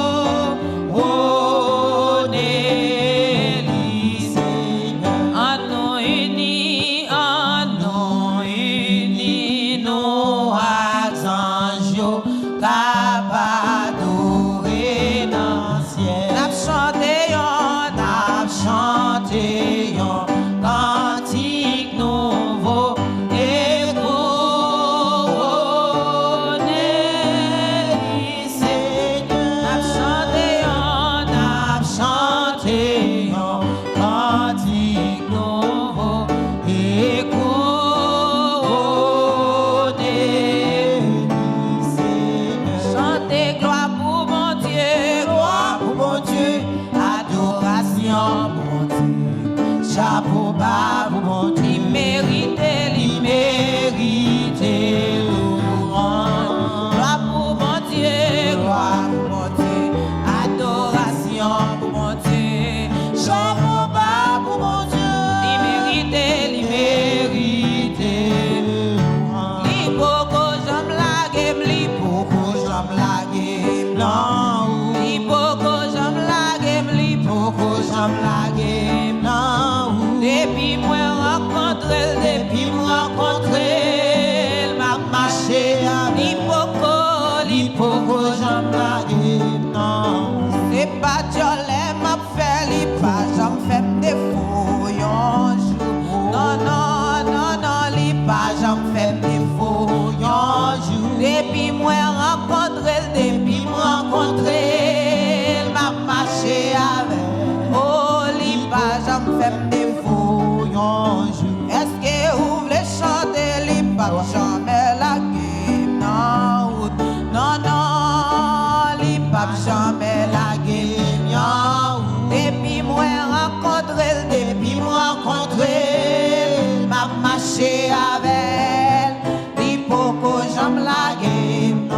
Seigneur. En nous unis, nous anges, capables d'adorer dans le ciel. N'a chanté un cantique nouveau et couronné, Seigneur. N'a chanté un cantique nouveau et couronné, Seigneur. Chantez gloire pour mon Dieu, adoration pour mon Dieu, chapeau bas pour mon Dieu. Il mérite louange. Gloire pour mon Dieu, adoration pour mon Dieu, chapeau bas pour mon Dieu. Il mérite louange. L'hypoco j'aime la game, l'hypoco j'aime la game, non. L'hypoco j'aime la game, l'hypoco j'aime la game, non. Depuis moi rencontré, m'a marché avec l'hypoco j'aime la game, non. C'est pas Diolé m'a fait, j'en fais défaut, yon jour. Non, j'en fais défaut, yon jour. Depuis moi rencontré, m'a marché avec. Oh, j'en fais défaut, yon jour. Est-ce que vous voulez chanter, jamais la game, non, jamais la game, yon. Depuis moi rencontré, m'a marché avec. L'hypoco j'aime la game, non.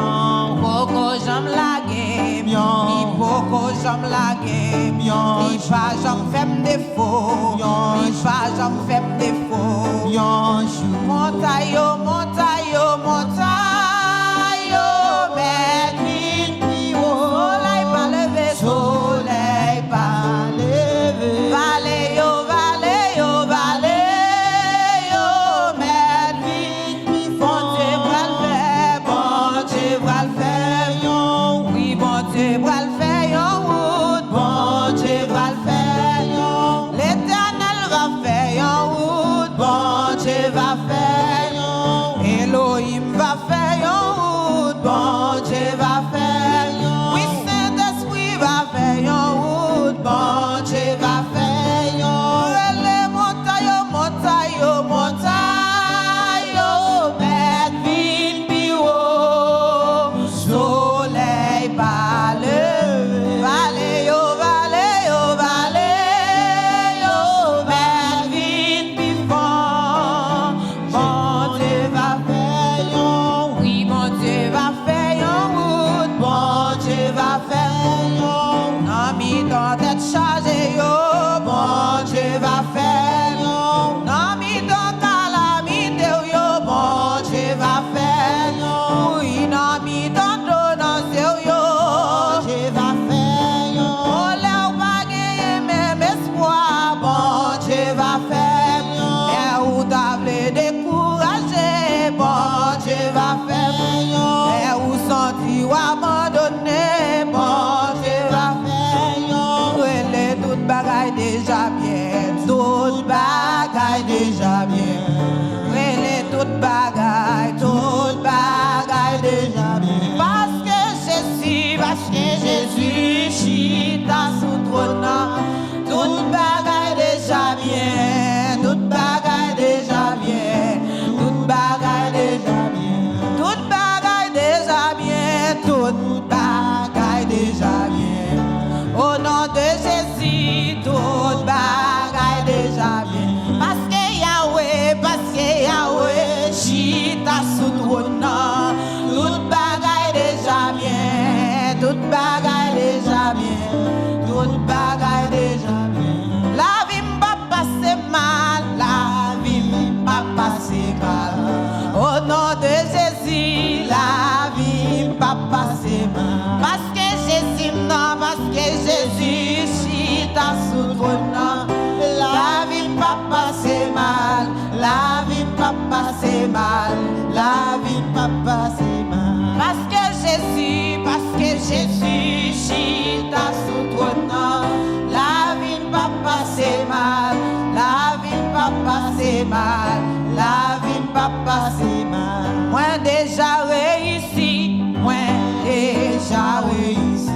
L'hypoco j'aime la game, l'hypoco j'aime la game, l'hypa j'en fais défaut, l'hypa j'en fais défaut. Montaille, soleil pas levé, vallée, mais vite, bon Dieu va le faire, oui, bon Dieu va le faire, bon Dieu va le faire, l'Éternel va faire, bon Dieu va faire, Elohim va faire, bon Dieu va faire, oui, Saint-Esprit va faire, bon Dieu va faire, les montagnes, bête vite, soleil pas levé, vallée, bête vite, bon pas passer mal. Au nom de Jésus, la vie pas passer mal. Parce que Jésus, non, parce que Jésus, chita sous trône. La vie pas passer mal. La vie pas passer mal. La vie pas passer mal. Parce que Jésus, chita sous trône. La vie pas passer mal. La vie pas passer mal. La vie pas passer mal. Moi déjà réussi. Moi déjà réussi.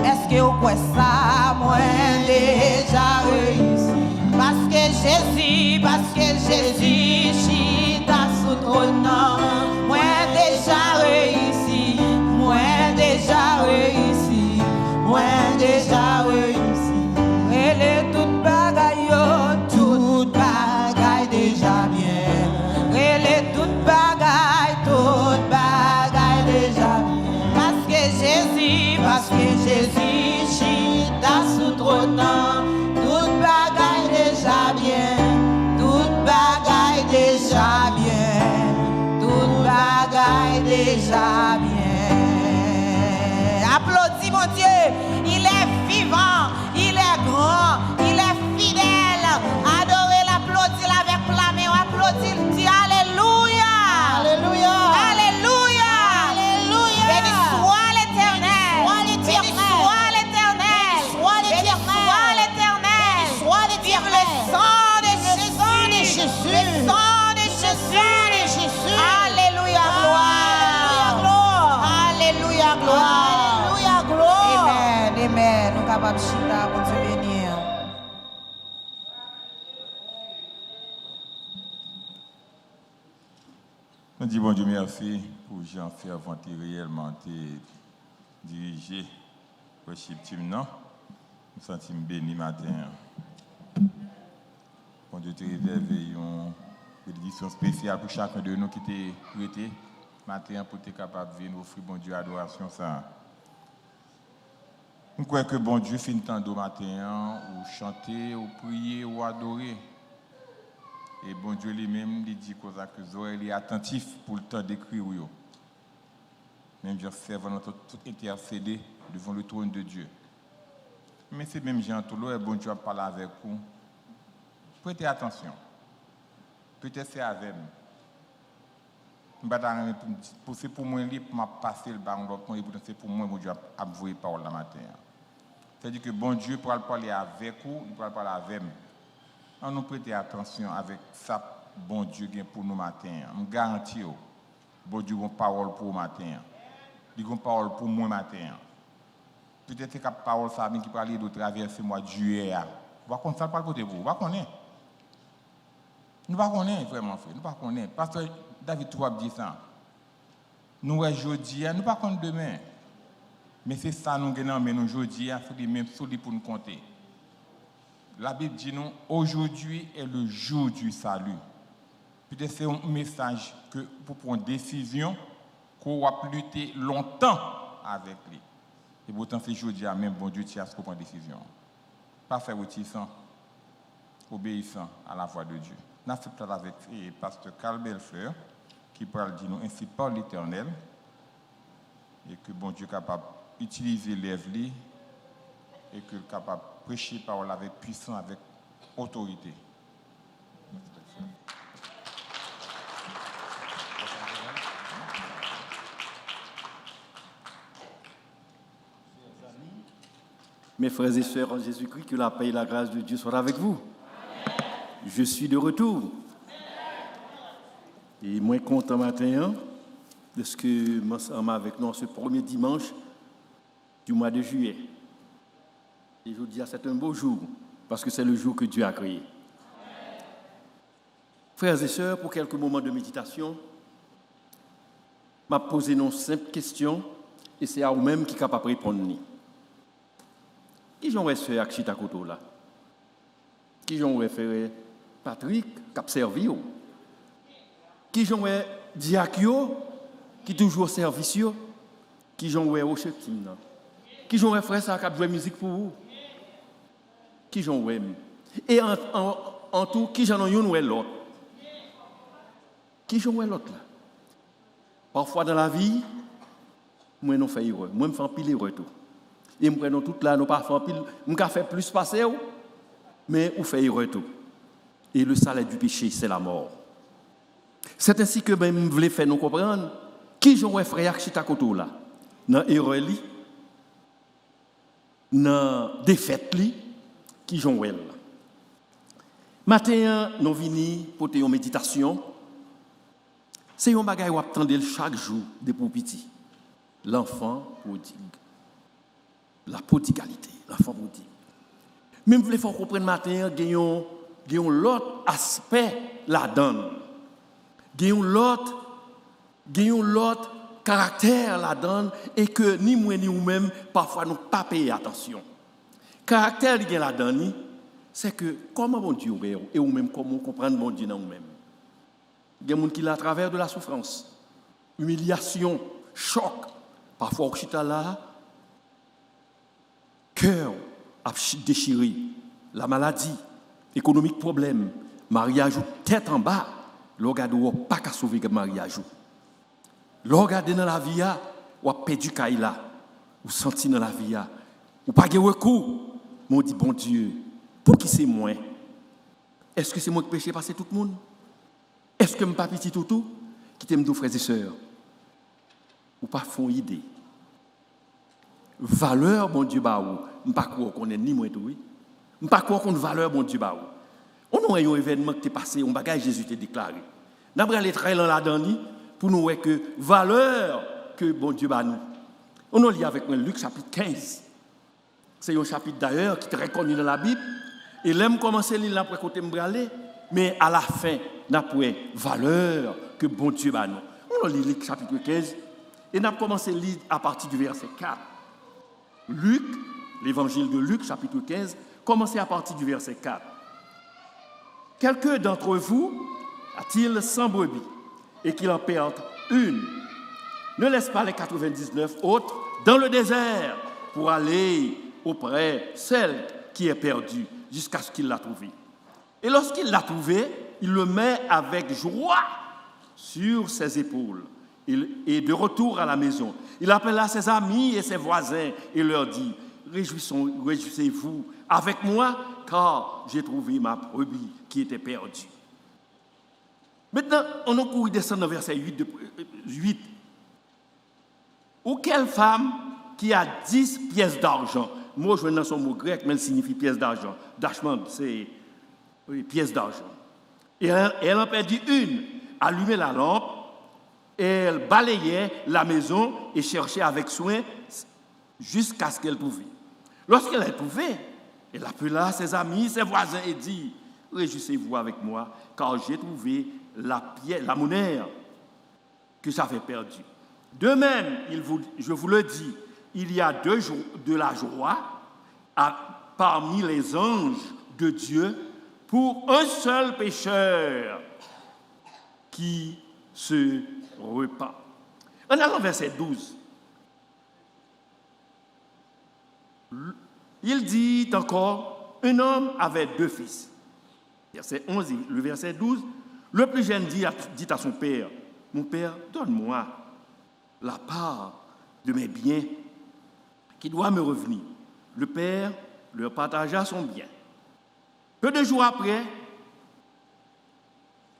Est-ce que vous croyez ça? Moi déjà réussi. Parce que Jésus, chita sous trône. Moi déjà réussi. Moi déjà réussi. Moi déjà réussi. Elle est toute bagaille, toute bagaille déjà bien. Elle est toute bagaille déjà bien. Parce que Jésus, chita sous trône. Toute bagaille déjà bien. Toute bagaille déjà bien. Toute bagaille déjà bien. Applaudis mon Dieu, il est vivant, il est grand, il est fidèle. Adorez, l'applaudir avec flamme, applaudis, dis Alléluia. Alléluia. Alléluia. Alléluia. Béni soit l'Éternel. Béni soit l'Éternel. Béni soit l'Éternel. Vive le sang de Jésus. Le sang de Jésus. Alléluia, gloire. Alléluia, gloire. Amen, amen. Nous sommes capables de chita pour Dieu bénir. Nous disons bon Dieu merci pour Jean Fervent réellement dirigé le worship team. Nous sentons bénis matin. Bon Dieu te réservé une bénédiction spéciale pour chacun de nous qui était prêté matin pour être capable de venir offrir bon Dieu adoration ça. Nous croyons que bon Dieu fait une temps de matin ou chanter, ou prier, ou adorer. Et bon Dieu lui-même dit que Zoé est attentif pour le temps d'écrire. Même Jean servant notre tout intercéder devant le trône de Dieu. Mais c'est même Jean tout et bon Dieu a parlé avec vous. Prêtez attention. Peut-être c'est avec moi. C'est pour moi pour passer le baron et c'est pour moi bon Dieu a voué parole la matin. C'est-à-dire que bon Dieu pourra parler avec vous, il pourra parler avec nous. On nous prêter attention avec ça, bon Dieu gain pour nous matin. Je garantis, bon Dieu a une parole pour nous matin. Il a une parole pour moi matin. Peut-être que la parole ça qui peut aller de traverser le mois de juillet. Vous ne connaissez pas le côté vous. Vous ne connaissez. Nous ne connaissons vraiment, frère. Nous ne connaissons. Pasteur David Touab dit ça. Nous sommes aujourd'hui, nous ne connaissons pas demain. Mais c'est ça nous gagnons, mais nous aujourd'hui, il faut les mêmes solides pour nous compter. La Bible dit nous, aujourd'hui est le jour du salut. Peut-être c'est un message que pour prendre une décision, qu'on va lutter longtemps avec lui. Et pourtant, c'est aujourd'hui, même bon Dieu, tu as ce qu'on prend une décision. Pas faire obéissant, obéissant à la voix de Dieu. Nous sommes avec le pasteur Carl Belfleur, qui parle de nous, ainsi par l'Éternel, et que bon Dieu est capable d'utiliser l'Évlie, et que est capable de prêcher parole avec puissance, avec autorité. Mes frères et sœurs en Jésus-Christ, que la paix et la grâce de Dieu soient avec vous. Je suis de retour. Et moins content matin de ce que nous sommes avec nous ce premier dimanche du mois de juillet. Et je vous dis, c'est un beau jour, parce que c'est le jour que Dieu a créé. Frères et sœurs, pour quelques moments de méditation, je vais poser une simple question, et c'est à vous-même qui est capable de répondre. Qui j'aurais fait avec Chita Koto là? Qui j'aurais fait Patrick, qui a servi? Qui j'aurais Diakio, qui toujours au service? Qui j'aurais Rocher Tim? Qui j'aurais frère ça qui a joué musique pour vous? Qui j'aurais? Et en tout, qui j'en ai une ou l'autre? Qui joue l'autre là? Parfois dans la vie, moi non fait erreur, moi me fais un pile erreur tout. Et me prenons tout là, nous pas faire pile, me fait plus passer mais on fait erreur tout. Et le salaire du péché, c'est la mort. C'est ainsi que même voulais faire nous comprendre qui joue frère qui est à côté là. Dans erreur li, dans défaite li, qui joue là. Matin, nous venons pour une méditation. C'est un bagage où attendez chaque jour depuis petit. L'enfant prodigue. La prodigalité, l'enfant prodigue. Même vous voulez faire comprendre matin, gagnons l'autre aspect la donne. Gagnons l'autre caractère la donne et que ni moi ni vous-même parfois nous pas payer attention. Caractère de la donne, c'est que comment bon Dieu et ou même comment comprendre bon Dieu dans nous-mêmes. Il y a des gens qui à travers de la souffrance, humiliation, choc, parfois au chita là, cœur a déchiré, la maladie, économique problème, mariage tête en bas, l'organe pas qu'à sauver le mariage. L'organe dans la vie, ou a perdu kaila, ou senti dans la vie, ou pas de recours, mais on dit bon Dieu, pour qui c'est moi? Est-ce que c'est moi qui péché passer tout le monde? Est-ce que je ne suis pas petit tout qui t'aime deux frères et sœurs? Ou pas font idée? Valeur, mon Dieu, baou. Je ne pas croire qu'on est ni moi tout, oui. Je ne pas croire qu'on a valeur, mon Dieu, baou. On a un événement qui est passé, un bagage Jésus t'a déclaré. Nous avons allé travailler dans la dernière pour nous voir que valeur que bon Dieu bat nous. On a lu avec moi Luc chapitre 15. C'est un chapitre d'ailleurs qui est très connu dans la Bible. Et l'aime commencer à lire après côté m'braler, mais à la fin, n'a pas valeur que bon Dieu bat nous. On a lu Luc chapitre 15 et n'a commencé à lire à partir du verset 4. Luc, l'évangile de Luc chapitre 15, commencez à partir du verset 4. Quelqu'un d'entre vous a-t-il 100 brebis et qu'il en perde une? Ne laisse pas les 99 autres dans le désert pour aller auprès de celle qui est perdue jusqu'à ce qu'il l'a trouvée. Et lorsqu'il l'a trouvée, il le met avec joie sur ses épaules et de retour à la maison. Il appela ses amis et ses voisins et leur dit: réjouissez-vous avec moi car j'ai trouvé ma brebis qui était perdue. Maintenant, on a couru descendre au verset 8. Ou quelle femme qui a 10 pièces d'argent, moi je dans son mot grec, mais elle signifie pièce d'argent. Dachman, c'est pièce d'argent. Et elle en perdit une, allumait la lampe, et elle balayait la maison et cherchait avec soin jusqu'à ce qu'elle trouvait. Lorsqu'elle a trouvé, elle appela ses amis, ses voisins et dit: réjouissez-vous avec moi, car j'ai trouvé la monnaie que j'avais perdue. De même, je vous le dis, il y a de la joie parmi les anges de Dieu pour un seul pécheur qui se repent. En allant verset 12, il dit encore: un homme avait 2 fils. Verset 11, le verset 12, le plus jeune dit à son père: mon père, donne-moi la part de mes biens qui doit me revenir. Le père leur partagea son bien. Peu de jours après,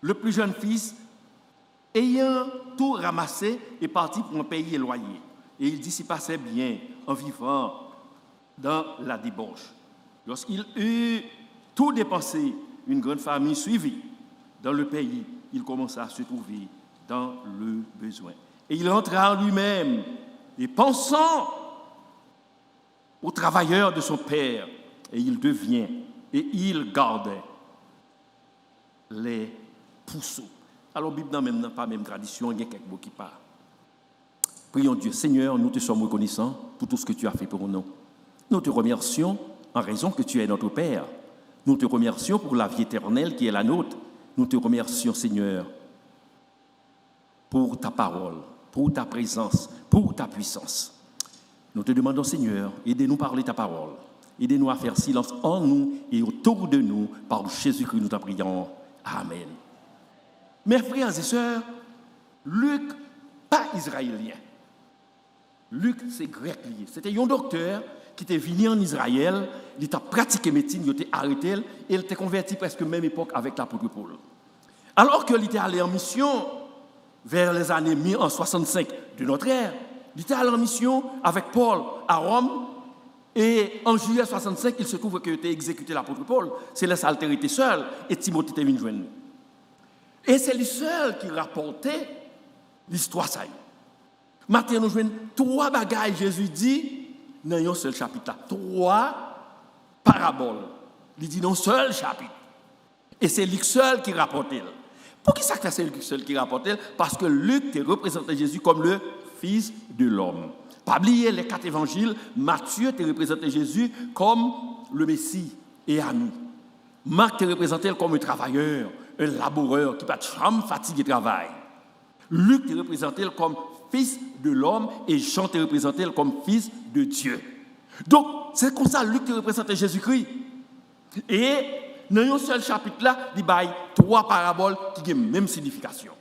le plus jeune fils, ayant tout ramassé, est parti pour un pays éloigné. Et il dissipa bien en vivant dans la débauche. Lorsqu'il eut tout dépensé, une grande famille suivit dans le pays. Il commença à se trouver dans le besoin. Et il entra en lui-même et pensant aux travailleurs de son père, et il gardait les pousseaux. Alors, la Bible n'a même pas la même tradition, il y a quelques mots qui parlent. Prions Dieu. Seigneur, nous te sommes reconnaissants pour tout ce que tu as fait pour nous. Nous te remercions en raison que tu es notre Père. Nous te remercions pour la vie éternelle qui est la nôtre. Nous te remercions, Seigneur, pour ta parole, pour ta présence, pour ta puissance. Nous te demandons, Seigneur, aidez-nous à parler ta parole. Aidez-nous à faire silence en nous et autour de nous. Par Jésus-Christ, nous t'en prions. Amen. Mes frères et sœurs, Luc, pas israélien. Luc, c'est grec lié. C'était un docteur qui était venu en Israël, il a pratiqué médecine, il était arrêté et il était converti presque même époque avec l'apôtre Paul. Alors qu'il était allé en mission vers les années 1065 de notre ère, il était allé en mission avec Paul à Rome et en juillet 65, il se trouve qu'il était exécuté l'apôtre Paul. C'est là qu'il était seul et Timothée était venu joindre nous. Et c'est lui seul qui rapportait l'histoire ça. Maintenant, nous jouons 3 bagailles, Jésus dit, dans un seul chapitre là. 3 paraboles. Il dit dans un seul chapitre. Et c'est Luc seul qui rapporte. Pour qui ça c'est Luc seul qui rapporte? Parce que Luc te représentait Jésus comme le Fils de l'homme. Pas oublier les 4 évangiles, Matthieu te représentait Jésus comme le Messie et ami. Marc te représentait comme un travailleur, un laboureur qui n'a pas de chambre, fatigue et travail. Luc te représentait comme Fils de l'homme et Jean te représentait comme Fils de Dieu. Donc, c'est comme ça Luc te représentait Jésus-Christ. Et dans un seul chapitre là, il y a 3 paraboles qui ont la même signification.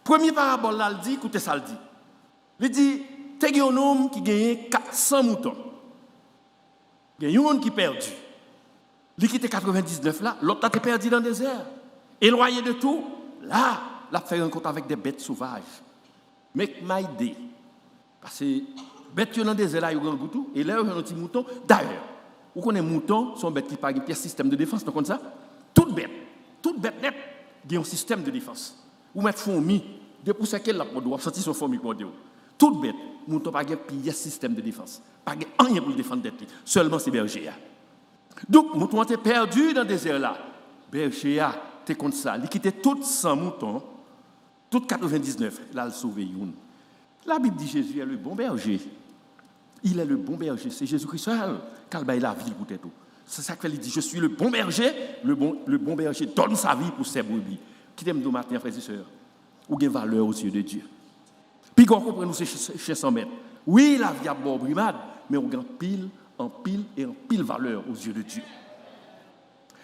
Première parabole là, il dit, écoutez ça, il dit, il y a un homme qui gagne 400 moutons. Il y a un homme qui est perdu. Il quitte 99 là, l'autre est perdu dans le désert. Éloigné de tout, là, il a fait rencontre avec des bêtes sauvages. Make my day. Parce que bêtes dans le désert là, il y a un goutou, et là, il y a un petit mouton. D'ailleurs, vous connaissez mouton, sont bêtes qui parlent de système de défense, donc comme ça. Toute bête net, il y a un système de défense. Vous mettez fourmi, depuis ce qu'elle a pour doit sortir son fourmi pour Dieu. Toute bête, mouton pas un système de défense. Pas rien pour défendre tête. Seulement c'est berger. Donc, mouton était perdu dans le désert là. Berger était comme ça. Il quittait toutes 100 moutons, toutes 99. Là, il sauvé une. La Bible dit Jésus est le bon berger. Il est le bon berger. C'est Jésus-Christ seul qui a la vie pour tout. C'est ça qu'il dit. Je suis le bon berger. Le bon berger donne sa vie pour ses brebis. Qui t'aime de matin, frères et sœurs, ou gagne valeur aux yeux de Dieu. Puis qu'on comprenne nous chez 100 mètres. Oui, la vie a bon brimade, mais on gagne pile en pile valeur aux yeux de Dieu.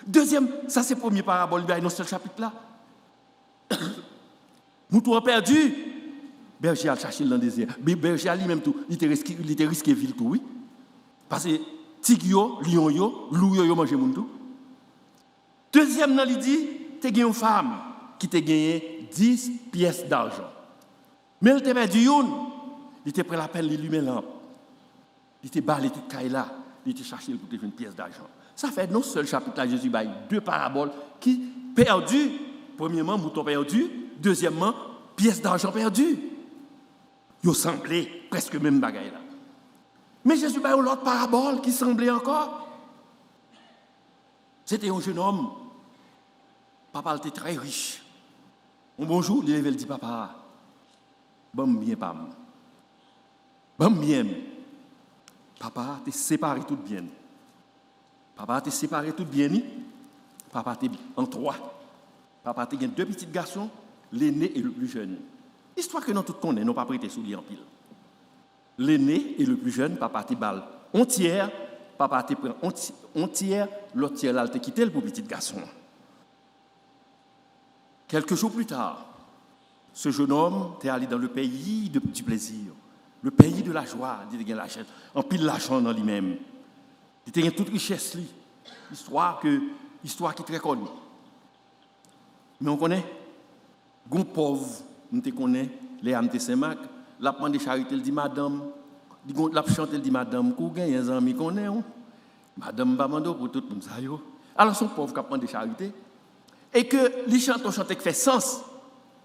Deuxième, ça c'est la première parabole dans ce chapitre-là. Mouton perdu, berger a cherché dans le désert. Berger a lui-même tout, il était risqué ville tout, oui. Parce que tigyo, lion yo, loup yo mange moun tout. Deuxième, il dit, tu as une femme qui t'a gagné 10 pièces d'argent. Mais elle t'a perdu une. Il était prêt à la peine, il lui lampe. Il était balé toute caille là. Il était cherché pour une pièce d'argent. Ça fait non seul chapitre là, Jésus a 2 paraboles qui perdu. Premièrement, mouton perdu. Deuxièmement, pièce d'argent perdue. Ils semblaient presque même bagaille là. Mais Jésus a une autre parabole qui semblait encore. C'était un jeune homme. Papa était très riche. Un bonjour, il dit papa, bon bien pam. Bon bien. Papa t'es séparé tout bien. Papa t'es séparé tout bien. Papa t'es en 3. Papa t'es 2 petits garçons, l'aîné et le plus jeune. Histoire que nous tous connaissons, nous pas prêté sous lui en pile. L'aîné et le plus jeune, papa t'es balle. On tiers, papa t'es prend on tiers, l'autre tiers là t'es quitté pour petit garçon. Quelques jours plus tard, ce jeune homme est allé dans le pays du plaisir, le pays de la joie, il a l'argent, en pile l'argent dans lui-même. Il a toute richesse, histoire qui est très connue. Mais on connaît, gon pauvre, nous te connaît, les âmes de Saint-Marc, la prend de charité, il dit madame, la chante, il dit madame, vous gagnez un ami qu'on est, madame Bamando pour tout le monde. Alors son pauvre qui prend de charité, et que les chants qui fait sens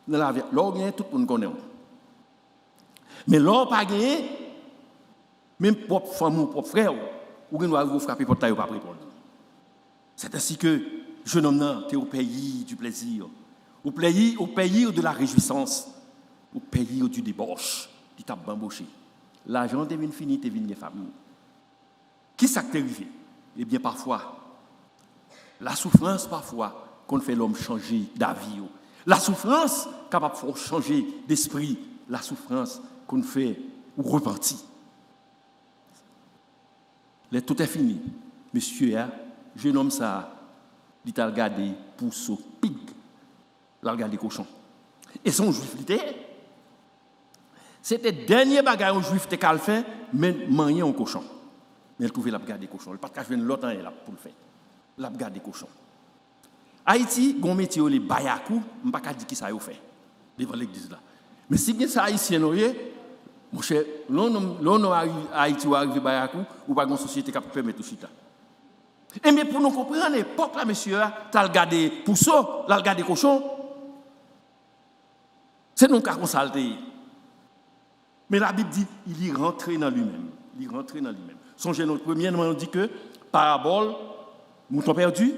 dans la vie, l'or gagne tout le monde connaît. Mais l'or pas gagné, même propre femme ou propre frère, ou bien vous frapper pour taille ou pas répondre. C'est ainsi que jeune homme est au pays du plaisir, au pays de la réjouissance, au pays du débauche, qui t'a bambouché. L'argent devient fini, devient une famille. Qui s'est arrivé? Eh bien, parfois, la souffrance, parfois, qu'on fait l'homme changer d'avis. La souffrance, capable de changer d'esprit. La souffrance qu'on fait ou repentir. Tout est fini. Monsieur, jeune homme, ça, il t'a regardé pour ce pig. là regarder cochon. Et son juif c'était dernier bagage un juif était qu'à faire mais manier un cochon. Mais elle trouvait la garder cochon, il pas qu'à jouer l'autre là pour le faire. La garder cochon. Haïti, gon métier les bayakou, on pas dire qui ça yo fait devant l'église là. Mais si bien ça haïtien noyé, mon cher, l'on Haïti ou arrivé bayakou ou pas une société qui permettre tout chita. Et mais pour nous comprendre l'époque là monsieur, tu as regardé pousseau, là regardé cochon. C'est non cas consulté. Mais la Bible dit il y rentré dans lui-même, il rentré dans lui-même. Songez notre premièrement on dit que parabole mouton perdu,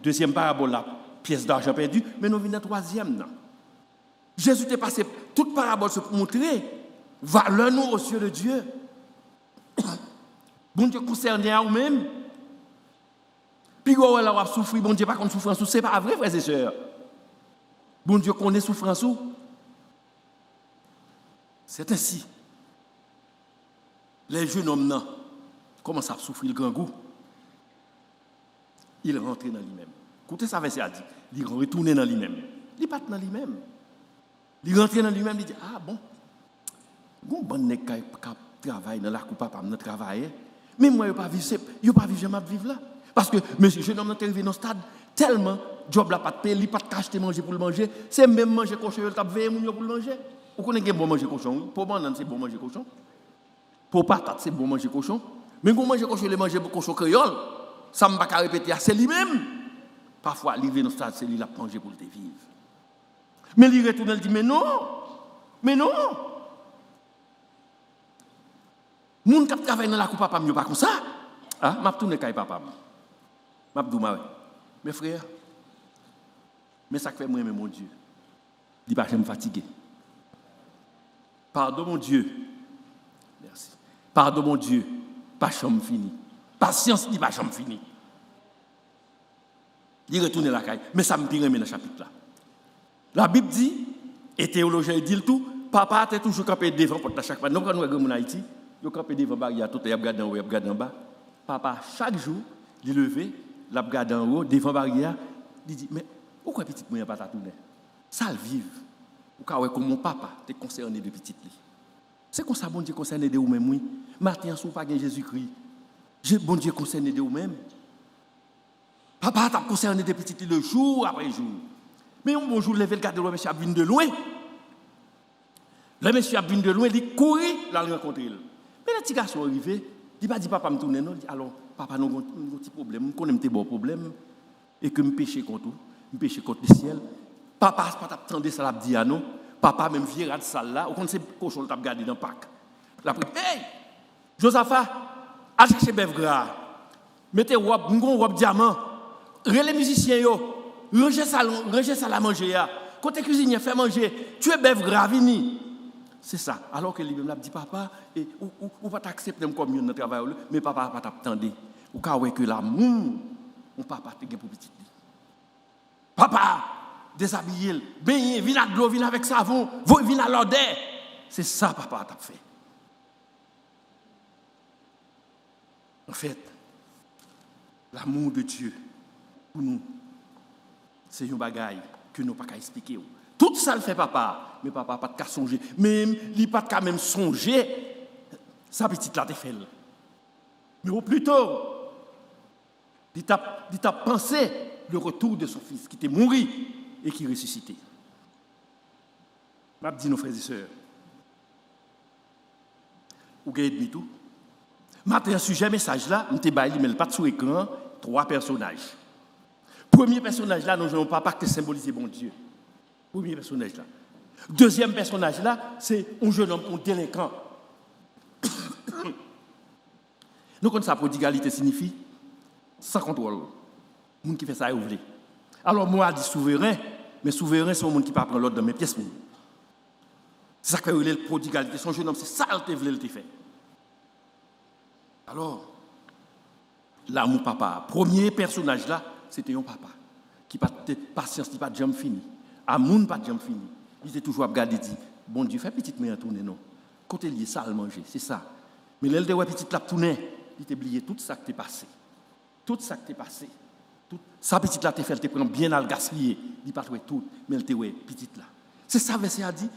deuxième parabole la pièce d'argent perdue, mais nous venons troisième là. Jésus t'est passé toute parabole pour montrer valeur nous aux yeux de Dieu. Bon Dieu concerné à vous-même. Puis vous avez souffert, bon Dieu pas qu'on souffrance, c'est pas vrai frères et sœurs. Bon Dieu connaît souffrance. C'est ainsi. Les jeunes hommes commencent à souffrir le grand goût. Il est rentré dans lui-même. Écoutez ça, verset a dit. Il est retourné dans lui-même. Il n'est pas dans lui-même. Il est rentré dans lui-même. Il dit ah bon, bon nèg qui travaille dans la coupe papa me travailler. Mais moi je pas vivre jamais vivre là. Parce que monsieur jeune homme est arrivé dans stade tellement job là pas de payer, il pas de acheter manger pour le manger, c'est même manger cochon il t'a veiller moun pour le manger. Vous connaissez bon manger cochon, pour banane c'est bon manger cochon. Pour patate c'est bon manger cochon. Mais quand manger cochon, il manger cochon créole, ça me pas répéter c'est lui-même. Parfois arrivé dans stade c'est lui la manger pour le vivre. Mais il retourne il dit mais non. Moun qui travaille dans la coupe papa mieux pas comme ça. Ah, m'a tourner kay papa. M'a dou ma. Mes frères. Mais ça fait moi mon Dieu. Il pas me fatiguer. Pardon mon Dieu. Merci. Pardon mon Dieu. Pas chambre fini. Patience dit pas chambre fini. Il retourne la caille. Mais ça me pire dans le chapitre là. La Bible dit et théologien dit le tout, papa était toujours campé devant porte chaque fois. Nous quand nous regardons en Haïti, il campé devant barrière tout et regarde en haut, regarde en bas. Papa chaque jour, il levé, la regarde en haut devant barrière, il dit mais pourquoi petite moyen pas ta tourner? Ça le vive. Ou ka comme mon papa t'es concerné de petite li. C'est comme ça bon Dieu concerné de vous même oui. Matin sou pas Jésus-Christ. Bon Dieu concerné de vous même. Papa t'a concerné de petite li le jour après jour. Mais un bon jour lever le garde le monsieur a venu de loin. Le monsieur a venu de loin, il courir la rencontrer. Mais le petit garçon arrivé, il pas dit papa me tourner non, alors papa nous un petit problème, on connaît tes bon problème et que me péché contre tout, me péché contre le ciel. Papa pas t'attendre ça l'a dit à nous. Papa même virer de salle là, on sait cochon t'a gardé dans parc. La pris hey Josaphat, a chercher bœuf gras. Mettez robe diamant. Relais musiciens yo, ranger ça la manger ya. Côté cuisinier fait manger, tu es bœuf gras vini. C'est ça. Alors que lui-même l'a dit papa et ou pas t'accepter comme un travail mais papa pas t'attendre. Ou ka ouais que l'amour, on papa te pour petit. Papa déshabiller, baigner, vient de l'eau, vient avec savon, vient à l'odeur. C'est ça papa t'a fait. En fait, l'amour de Dieu pour nous, c'est une bagaille que nous ne pouvons pas expliquer. Tout ça le fait papa, mais papa n'a pas de songer. Même, il n'a pas de même songer. Sa petite là, t'es fait. Mais au plus tôt, il t'a pensé le retour de son fils qui était mort et qui ressuscité. Je dis nos frères et sœurs, vous avez dit tout. Maintenant, sujet message là, je t'ai baillé, mais pas sur l'écran, 3 personnages. Premier personnage là, nous n'avons pas qui symbolise bon Dieu. Premier personnage là. Deuxième personnage là, c'est un jeune homme, un délinquant. Nous connaissons ça, prodigalité signifie sans contrôle. Le monde qui fait ça est ouvert. Alors moi, je dis souverain, mais souverain, c'est un monde qui ne peut pas prendre l'ordre dans mes pièces. C'est ça que le prodigalité. Son jeune homme, c'est ça qu'il voulait faire. Alors, là, mon papa, premier personnage là, c'était un papa qui n'a pas de patience, qui n'a pas de jambe fini. Amoun pas de jambe fini. Il était toujours à regarder, dit, bon Dieu, fais petite main à tourner, non. Côté lié, ça à manger, c'est ça. Mais là, il était petite la tourner, il était oublié tout ça qui t'est passé. Tout ça qui t'est passé. Sa petite là, elle te prend bien à le gaspiller. Il pas tout, mais elle te ouais, petite là. C'est ça, verset a dit.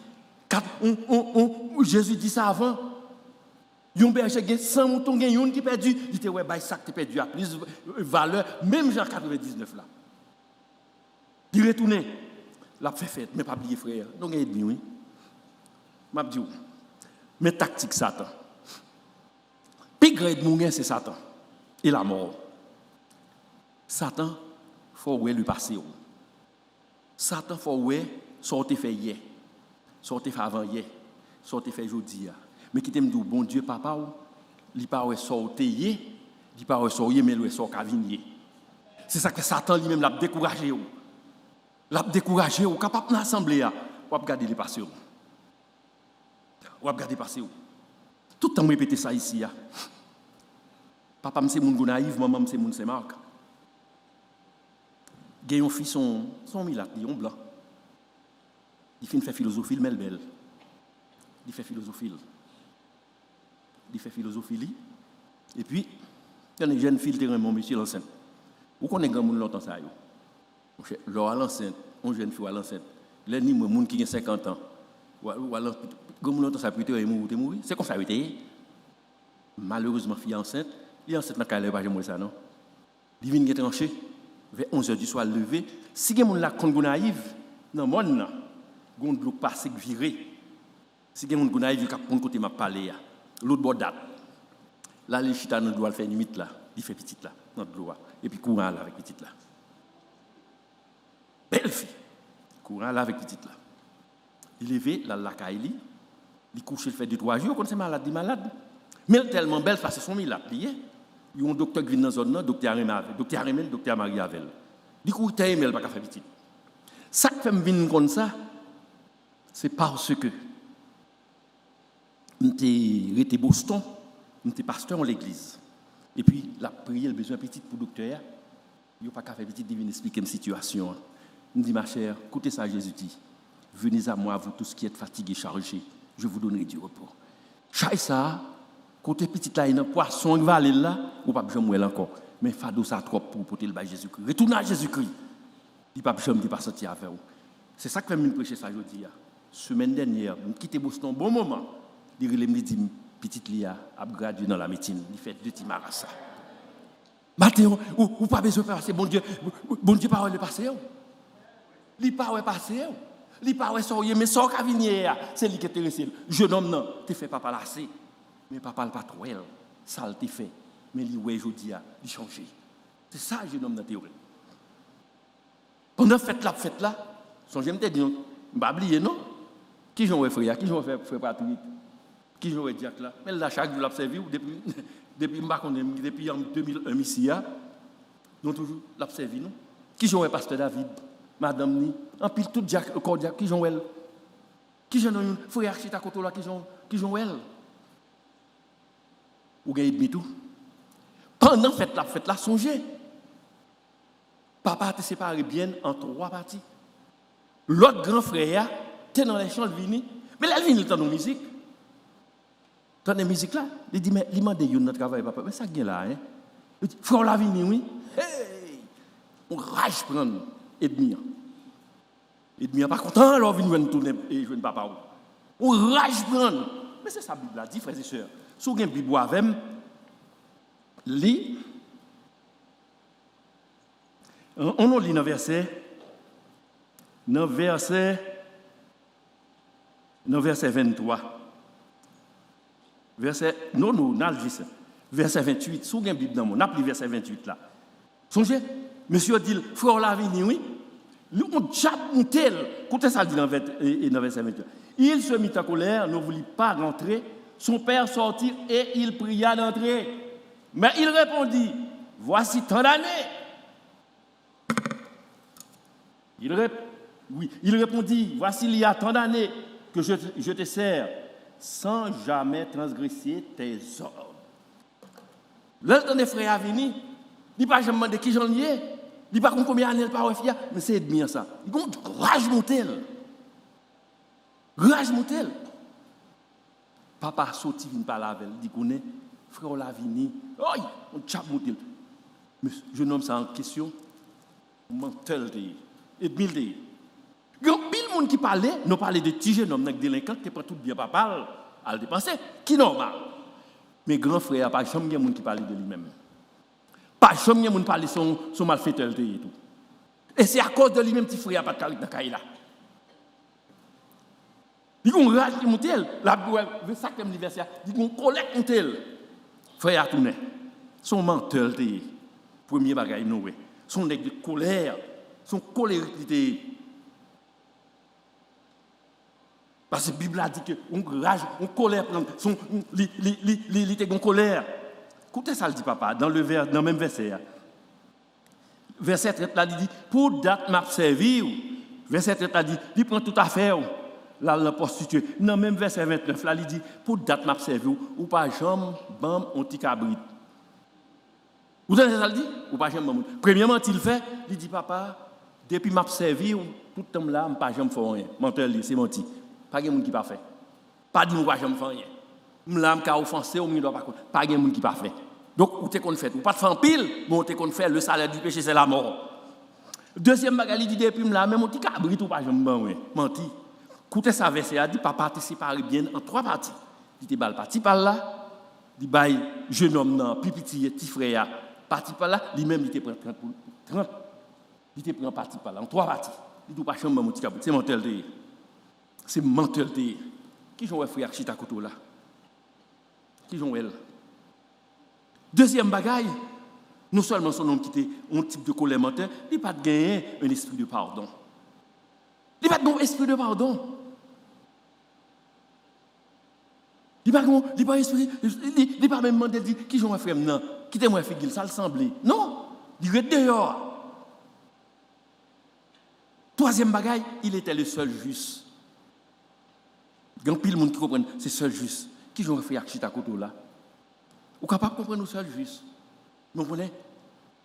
Jésus dit ça avant. Yon berger gen 100 moutons gen yon qui perdu, il te ouais bay ça que perdu a plus valeur même Jean 99 là. Il retourne, l'a fait fête, mais pas oublier frère. Donc il dit oui. M'a dit mais tactique Satan. Puis grade moun c'est Satan et la mort. Satan faut ouais lui passer. Satan faut ouais sortir fait hier. Sortir fait avant hier. Sortir fait aujourd'hui. Mais qui t'aime dire bon Dieu papa ou il pas sortir hier, il pas sortir mais il sort venir. C'est ça que Satan lui-même l'a découragé. L'a découragé ou capable d'assemblée là, ou regarder les passer. Ou regarder passer. Tout le temps répéter ça ici. Papa c'est mon naïf, maman c'est mon c'est Marc. Gayon fils son milat, lion blanc. Il fait philosophie, mais belle. Il fait philosophie. Il fait philosophie. Et puis, il y a une jeune fille qui est mon monsieur l'enceinte. Où qu'on est grand monde longtemps ça yo. L'or à l'enceinte, une jeune fille à l'enceinte. Les ni monde qui a 50 ans. Ou alors grand monde longtemps ça peut être mourir. C'est comme ça été. Malheureusement fille enceinte, il est enceinte dans calé pas jamais ça non. Il vient get tranché vers 11h du soir levé. Si quelqu'un la kon naïve dans monde là, gon de l'eau passer virer. Si quelqu'un gon naïve qui prend côté m'a parler là. L'autre bord date. Là, les chita nous doit faire limite là. Il fait petite là, notre bloc. Et puis courant là avec petite là. Belle fille. Courant là avec petite là. Il levé, là, la caille, il couche, il fait 2-3 jours, quand c'est malade, il est malade. Mais elle est tellement belle, parce que son il a plié. Il y a un docteur qui vient dans la zone, docteur Arimel, docteur Marie-Avel. Du coup, il a pas faire petite. Ça qui fait me venir comme ça, c'est parce que j'étais Boston, j'étais pasteur en l'église. Et puis, la prière, le besoin petit pour le docteur. Il n'y a pas qu'à faire petit, il vient expliquer une situation. Je me dis, ma chère, écoutez ça, Jésus dit, venez à moi, vous tous qui êtes fatigués, chargés, je vous donnerai du repos. Chaque ça, côté petit là, il y a un poisson qui va aller là, ou pas besoin de encore. Mais fado ça trop pour porter le bas Jésus-Christ. Retournez à Jésus-Christ. Il n'y a pas besoin de pas sortir avec vous. C'est ça que je vais prêcher ça aujourd'hui. Semaine dernière, je quitté Boston un bon moment. Il me dit, petite Lia a gradué dans la médecine. Il fait 2 petits marasas. Mathéo, ou pas besoin de passer, bon Dieu, pas le passer. Il pas passer. Il pas sortir, mais sort qu'à venir, c'est lui qui est intéressé. Jeune homme, non, tu fais papa lasser. Mais papa le pas trop, ça le fait. Mais il ouais aujourd'hui, il change. C'est ça, jeune homme, dans la théorie. Pendant fête là, son j'aime te dire, je ne vais pas oublier, non? Qui j'en frère, qui j'en frère Patrick, qui j'en diacre là? Mais là, chaque jour, l'observé, depuis en 2001, ici, nous toujours l'observé, non? Qui j'en pasteur David, madame Ni, en pile tout diacre, qui j'en elle? Qui j'en un frère architecte à côté là, qui j'en elle? Ou gagne demi tout? Pendant fête là, songez. Papa a été séparé bien en 3 parties. L'autre grand frère, était dans les champs, il vient. Mais là, il vient le temps de musique. Dans la musique là, il dit, mais il m'a dit, notre travail, papa. Mais ça, là, hein. Il dit, frère, la vini, oui. Hey! On rage prendre Edmir. Edmir pas content, alors il vient tourner et jouer papa. On rage prendre. Mais c'est ça, la Bible, dit, frères et sœurs. Si vous avez une Bible avec, lis. On lit dans verset 23. Verset 28. Si vous avez une Bible dans mon, on verset 28 là. Songez, monsieur dit, frère Lavini, oui. On chape un tel. Écoutez ça dit dans verset 28. Il se mit en colère, ne voulut pas rentrer. Son père sortit et il pria d'entrer. Mais il répondit, voici tant d'années. Il répondit, voici il y a tant d'années que je te sers sans jamais transgresser tes ordres. L'un des frères a venu, il n'a pas jamais demandé qui j'en ai, il n'a pas combien d'années il n'a pas fait, mais c'est bien ça. Il a rage montel. Rage montel. Papa sorti vient par la veille, il dit qu'on est frère Lavini, on chape montel. Mais je nomme ça en question. mental et mille. Grand pile monde qui parlait, nous parlait de petits jeunes hommes délinquants qui prend tout bien papa à le dépenser, qui normal. Mais grand frère pas jamais monde qui parlait de lui-même. Pas jamais monde parler son malfaiteur et tout. Et c'est à cause de lui-même petit frère pas de dans caille là. Il ont rage qui monte la le cinquième anniversaire, il ont colère monte frère a tourné. Son mental premier bagage nous son nèg de colère, son colérité. Parce que la Bible a dit que on rage, on colère son il était en colère. Écoutez ça le dit papa dans le même verset. Verset 30 là il dit pour date m'a servir. Verset 30 là dit il prend tout affaire là la prostituée. Dans même verset 29 là il dit pour date m'a servir ou pas jambe bam on ti cabrit. Vous entendez ça le dit ou pas jambe bam. Premièrement il fait il dit papa depuis m'a servir tout temps là pas jambe faire rien. Menteur c'est menti. Pas de monde qui pas fait. Pas dit moi jamais faire rien. M'la m'ka offensé ou m'doit pas de monde qui pas fait. Donc ou t'es qu'on fait ou pas de faire en pile, bon t'es qu'on fait le salaire du péché c'est la mort. Deuxième bagage dit depuis m'la même on ti cabrit ou pas jamais bon menti. Écoutez ça verset a dit papa te séparé bien en trois parties. Il te balle partie par là, dit bail jeune homme nan petit petit frère partie par là, lui même il te prend 30. Il te prend partie par là en trois parties. Il dit pas jamais bon ti cabrit, c'est mental. C'est mentalité. Qui joue frère Chita Koto là? Qui joue elle? Deuxième bagaille, non seulement son homme qui était un type de colère mentale, il n'a pas gagné un esprit de pardon. Il n'a pas un esprit de pardon. Il n'a pas esprit, il n'a pas même demandé de dire qui joue frère non, qui était moi frère, ça le semblait. Non, il est dehors. Troisième bagaille, il était le seul juste. Il y a pile de monde qui comprend, c'est seul juste. Qui j'aurais fait à Chita Koto là? Ou capable de comprendre le seul juste. Nous connaissons,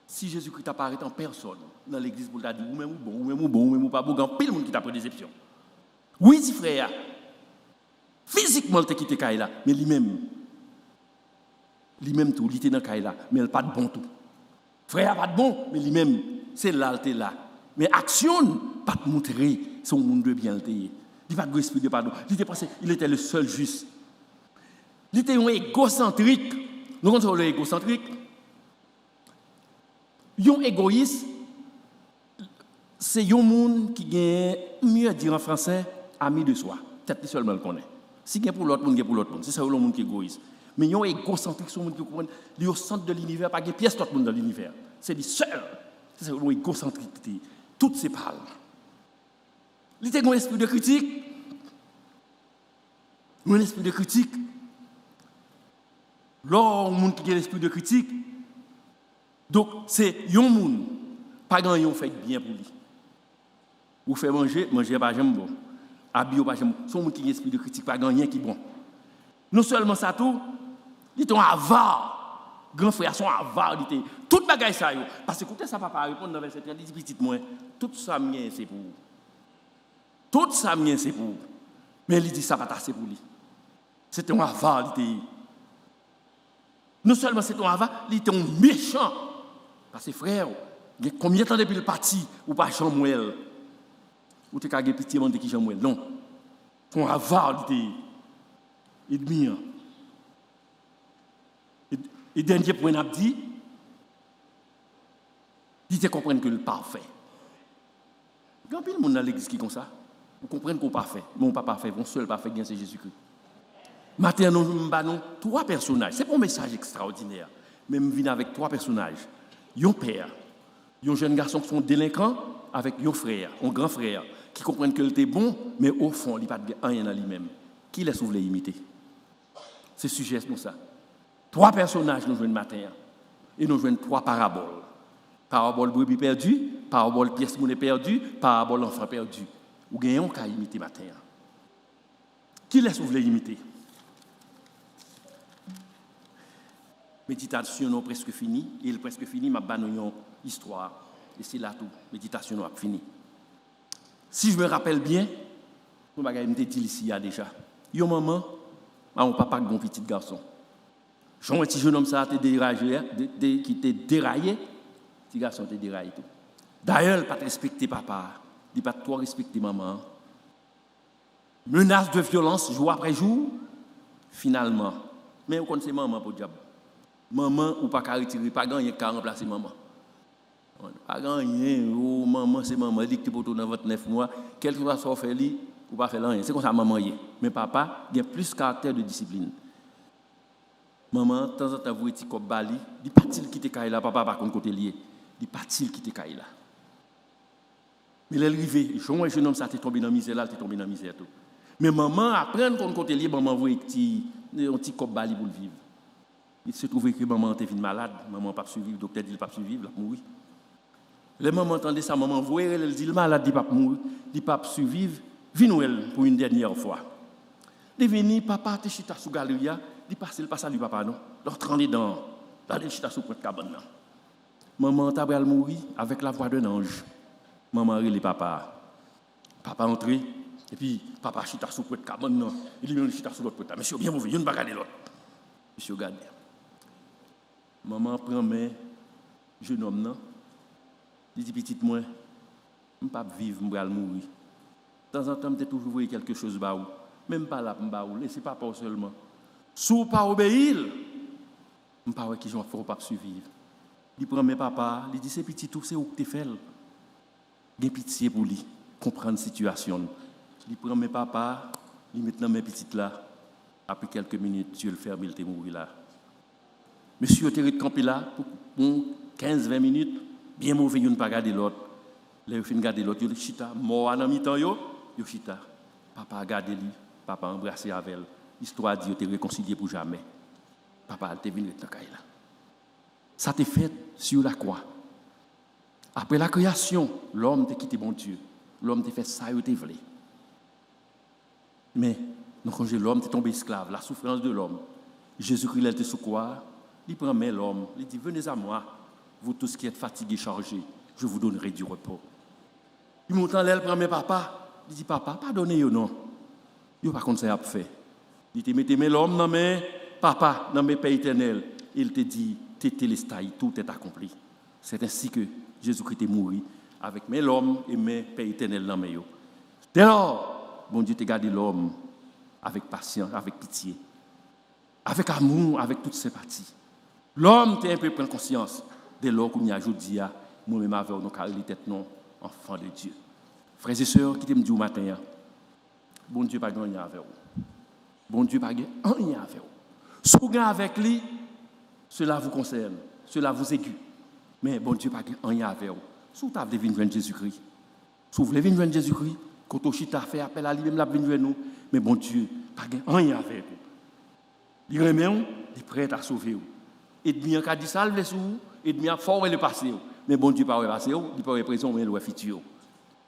si Jésus-Christ apparaît en personne dans l'église pour dire ou même bon, ou même bon, ou même pas bon, il y a pile de monde qui t'a pris déception. Oui, si frère, physiquement, il t'a quitté Kaila, mais lui-même tout, il était dans Kaila, mais il n'a pas de bon tout. Frère pas de bon, mais lui-même, c'est là, il était là. Mais action, pas de montrer son monde de bien, il il n'a pas de esprit de pardon. Il était le seul juste. Il était un égocentrique. Nous connaissons le égocentrique. Un égoïste, c'est un monde qui est, mieux dire en français, ami de soi. Peut-être seulement le connaît. Si il y a pour l'autre monde, il y a pour l'autre monde. C'est ça le monde qui est égoïste. Mais un égocentrique, c'est un monde qui comprend. Il est au centre de l'univers, pas de pièce d'autre monde dans l'univers. C'est lui seul. C'est un égocentrique. Toutes ces paroles. Il était un esprit de critique. Un esprit de critique. L'homme monde qui a l'esprit de critique. Donc, c'est un monde, pas grand yon fait bien pour lui. Ou fait manger pas jamais bon. Habiller pas jamais bon. Son monde qui a l'esprit de critique, pas grand rien qui bon. Non seulement ça tout, il est un avare. Grand frère, son avare. Tout bagaille ça yo. Parce que écoutez ça papa répondre dans verset 30, il dit petit moins, tout ça mien c'est pour vous. Tout ça, c'est pour vous. Mais il dit ça va passer pour lui. C'est un avare. Non seulement c'est un avare, il était un méchant. Parce que frère, combien de temps depuis le parti ou pas Jean-Mouel? Ou tu as pitié de qui Jean-Mouel? Non. Un avare, il était ennemi. Et dernier point, il a dit, il était comprendre que le parfait. Il y a plein de monde dans l'église qui est comme ça. Vous comprenez qu'on n'est pas parfait. Mais on n'est pas parfait. Mon seul parfait, c'est Jésus-Christ. Maintenant, nous avons trois personnages. C'est un message extraordinaire. Mais je viens avec trois personnages. Un père, un jeune garçon qui sont délinquants, avec un frère, un grand frère, qui comprennent qu'il était bon, mais au fond, il n'y a pas rien dans lui-même. Qui les voulait imiter? C'est sujet pour ça. Trois personnages nous jouons matin. Et nous jouons trois paraboles. Parabole brebis perdue, parabole pièce monnaie perdue, parabole enfant perdu. Ou gagnons qu'à imiter matin. Qui les voulait imiter? Méditation est presque finie. Il est presque fini, ma banne histoire. Et c'est là tout. Méditation est finie. Si je me rappelle bien, je me dit ici déjà. Yo maman, mon papa un petit garçon. Jean un petit jeune homme ça a été dérangé, qui était déraillé. Petit garçon était déraillé tout. D'ailleurs, pas respecter papa, il pas trop respecter maman. Menace de violence jour après jour, finalement. Mais on connaît maman pour diable. Maman ou pas qu'à retirer, pas gagner qu'à remplacer maman. Pas gagner, oh maman c'est maman, dit que pour tout dans 29 mois, quel que soit ce qu'on fait, ou pas faire rien. C'est comme ça maman y est. Mais papa, il y a plus caractère de discipline. Maman, de temps en temps, vous êtes comme Bali, il pas il quitter Kaila, papa par contre côté lié. Il pas il quitter Kaila. Mais l'arrivée, jeune homme ça t'est tombé dans la misère là, t'es tombé dans la misère tout. Mais maman apprend qu'on côté lié, maman vous un petit comme Bali pour le vivre. Il se trouve que maman était malade, maman pas survivre, le docteur dit pas survivre, il mourir. Les mamans entendent ça, maman voit elle dit le malade il pas mourir, il pas survivre, vient elle pour une dernière fois. Il vient papa te chita sous galerie, il passe à lui papa non, l'autre en est dans le chita sous pointe cabane. Maman t'a bral mourir avec la voix d'un ange. Maman relé papa. Papa entré et puis papa chita sous pointe cabane non, il lui chita sous l'autre pointe. Monsieur bien mauvais, il ne pas regarder l'autre. Monsieur regarde. Maman prend mes jeune homme non. Il dit petite moi, je ne peux pas vivre, je vais mourir. De temps en temps, je toujours voir quelque chose bah ou. Même pas là, je ne vais laissez pas seulement. Si vous ne pas obéir, je ne sais pas qui j'en faut pas survivre. Il prend mes papas, il dit c'est petit tout, c'est où que tu fais. Il a pitié pour lui, comprendre la situation. Il prend mes papas, il met dans mes petites là. Après quelques minutes, Dieu le ferme, il est mort là. Monsieur était campé là pour 15-20 minutes. Bien mauvais, il ne pas regarder l'autre. Les filles regardent l'autre, il chita, mort en mi-temps, il chita. Papa a gardé lui, papa a embrassé avec elle. L'histoire dit qu'il était réconcilié pour jamais. Papa était venu dans la là. Ça t'est fait sur la croix. Après la création, l'homme t'a quitté bon Dieu. L'homme t'a fait ça, il t'a voulu. Mais, quand l'homme t'est tombé esclave, la souffrance de l'homme. Jésus-Christ, il était sous quoi? Il prend l'homme, il dit, venez à moi. Vous tous qui êtes fatigués, chargés, je vous donnerai du repos. Il m'entend elle prend mes papas. Il dit, papa, pardonnez-vous, non. Il pas comme ça, il a fait. Il dit, mettez l'homme dans mes papa, dans mes pères éternels. Il te dit, tétélestai, tout est accompli. C'est ainsi que Jésus-Christ est mort avec mes l'homme et mes pères éternels dans mes yeux. Dès lors, bon Dieu t'a gardé l'homme avec patience, avec pitié, avec amour, avec toute sympathie. L'homme t'a un peu pris conscience. Dès lors qu'on y a aujourd'hui, moi-même avec nos qualités, non, enfants de Dieu. Frères et sœurs, qui me dit au matin, bon Dieu pas gagné avec vous. Bon Dieu pas gagné avec vous. Si vous gagnez avec lui, cela vous concerne, cela vous aiguë. Mais bon Dieu pas gagné avec vous. Si vous avez venir joindre Jésus-Christ, si vous voulez venir joindre Jésus-Christ, quand vous avez fait appel à lui-même, la venir nous, mais bon Dieu pas gagné avec vous. Il remet vous, il est prêt à sauver vous. Et bien qu'à dit salve sur vous, et bien fort le passé. Mais bon Dieu pas le passé, il pas le présent, mais le futur.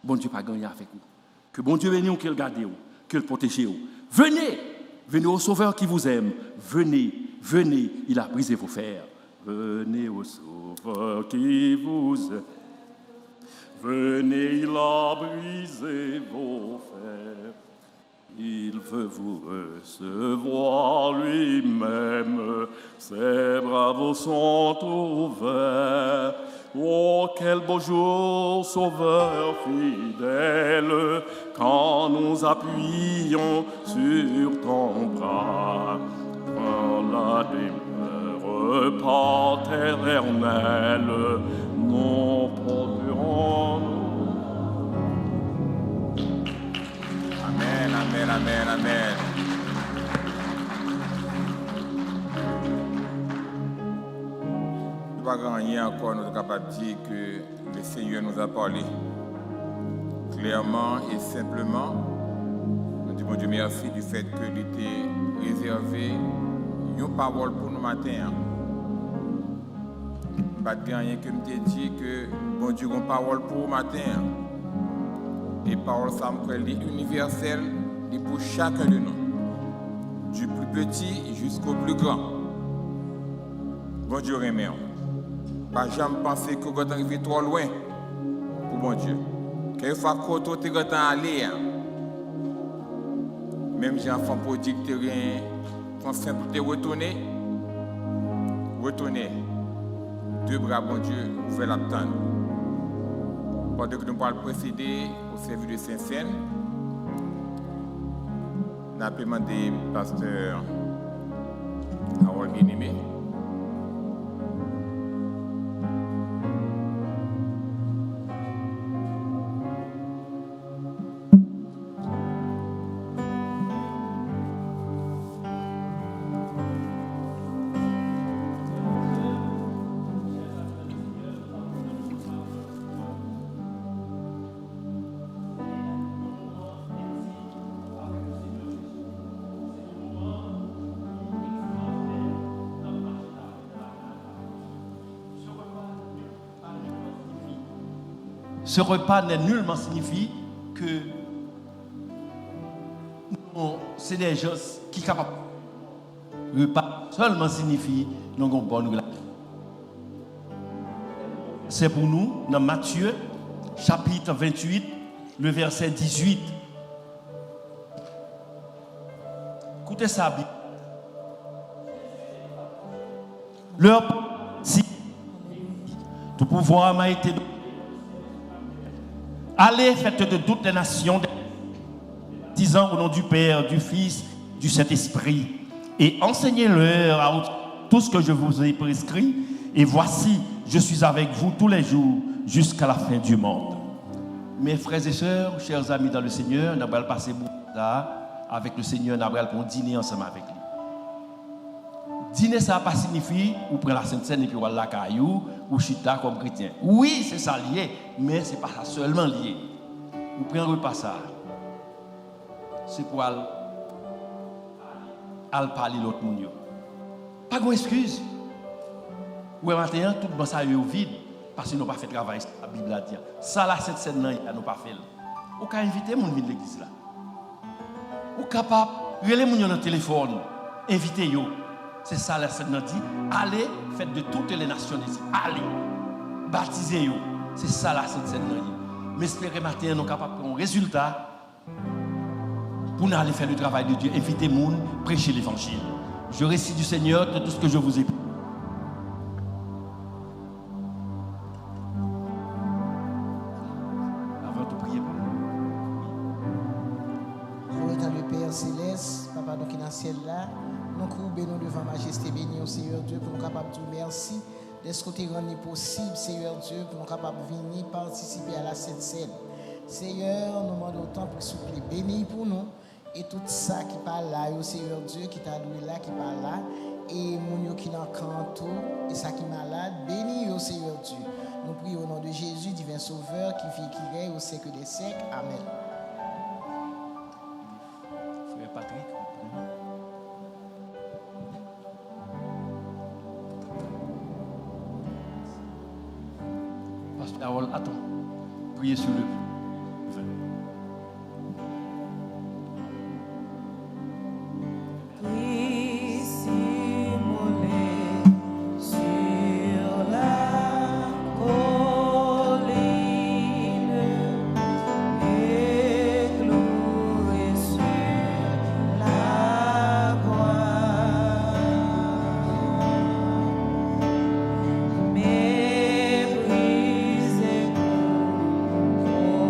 Bon Dieu pas gagné avec vous. Que bon Dieu bénisse, qu'il garde vous, qu'il protège vous. Venez, venez au Sauveur qui vous aime. Venez, venez, il a brisé vos fers. Venez au Sauveur qui vous aime. Venez, il a brisé vos fers. Il veut vous recevoir lui-même, ses bras vous sont ouverts. Oh, quel beau jour, Sauveur fidèle, quand nous appuyons sur ton bras. Prends la demeure paternelle, nous porterons-nous. Amen, amen, amen, amen. Il n'y a pas rien encore, nous sommes capables de dire que le Seigneur nous a parlé clairement et simplement. Nous disons, Dieu merci du fait qu'il était réservé une parole pour nous matin. Il n'y a pas rien que me dit que bon Dieu a une parole pour nous matin. Et parole ça me universelle pour chacun de nous, du plus petit jusqu'au plus grand. Bon Dieu remet. Pas jamais penser que vous êtes arrivé trop loin pour bon Dieu. Quelquefois, quand vous êtes allé, même si enfant prodigue, quand simple de retourner, deux bras, bon Dieu, ouvrez la tente. Pendant que nous allons procéder au service de Saint-Seine, nous avons demandé au pasteur Harold Bien-Aimé. Ce repas n'est nullement signifie que c'est des gens qui sont capables. Le repas seulement signifie nous avons une bonne relation. C'est pour nous, dans Matthieu, chapitre 28, le verset 18. Écoutez ça bien. Leur si tout pouvoir m'a été donné. Allez, faites de toutes les nations, disant au nom du Père, du Fils, du Saint-Esprit, et enseignez-leur à tout ce que je vous ai prescrit. Et voici, je suis avec vous tous les jours jusqu'à la fin du monde. Mes frères et sœurs, chers amis dans le Seigneur, nous allons passer beaucoup de temps avec le Seigneur, nous allons dîner ensemble avec lui. Dîner, ça n'a pas signifié ou prendre la Sainte Seine et puis ou la caillou ou chita comme chrétien. Oui, c'est ça lié, mais ce n'est pas ça seulement lié. Ou prendre un repas ça. C'est pour aller parler l'autre monde. Pas de excuse. Ou maintenant, tout le monde ça est vide parce qu'ils n'ont pas fait le travail, la Bible a dit. Ça, la Sainte Seine, ils n'ont pas fait. Ou qu'à inviter les gens de l'église là. Ou capable, relais les gens dans le téléphone, inviter eux. C'est ça la Sainte dit. Allez, faites de toutes les nations ici. Allez, baptisez-vous. C'est ça la Sainte dit. Mais espérez matin, nous sommes capables de prendre un résultat pour nous aller faire le travail de Dieu. Invitez les gens, prêcher l'évangile. Je récite du Seigneur de tout ce que je vous ai dit. Avant de prier. Nous étant le Père Céleste, Papa donc qui est dans le ciel là. Nous courbons devant Majesté bénie au Seigneur Dieu pour nous capables de dire merci de ce côté rendu possible, Seigneur Dieu, pour nous capables de venir participer à la Sainte Seine. Seigneur, nous demandons autant pour s'il vous plaît, bénis pour nous et tout ça qui parle là, au Seigneur Dieu, qui t'a doué là, qui parle là, et mon qui dans canto, et ça qui est malade, bénis au Seigneur Dieu. Nous prions au nom de Jésus, divin Sauveur, qui vit, qui règne au siècle des siècles. Amen. Frère Patrick. Pasteur, attends. Priez sur le. Méprisé pour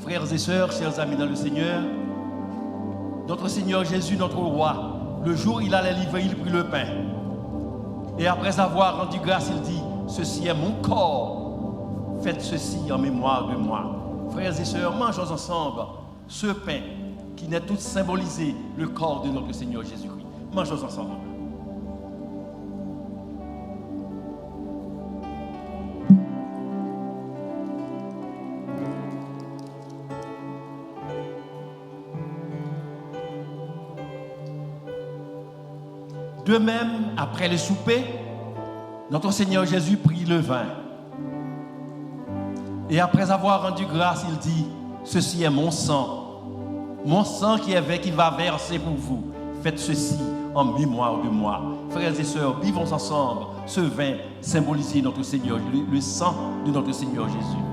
Frères et sœurs, chers amis dans le Seigneur, notre Seigneur Jésus, notre roi, le jour où il allait livrer, il prit le pain. Et après avoir rendu grâce, il dit, ceci est mon corps, faites ceci en mémoire de moi. Frères et sœurs, mangeons ensemble ce pain qui n'est tout symbolisé le corps de notre Seigneur Jésus-Christ. Mangeons ensemble. De même, après le souper, notre Seigneur Jésus prit le vin. Et après avoir rendu grâce, il dit, ceci est mon sang qui est qui va verser pour vous. Faites ceci en mémoire de moi. Frères et sœurs, vivons ensemble ce vin symbolisé notre Seigneur, le sang de notre Seigneur Jésus.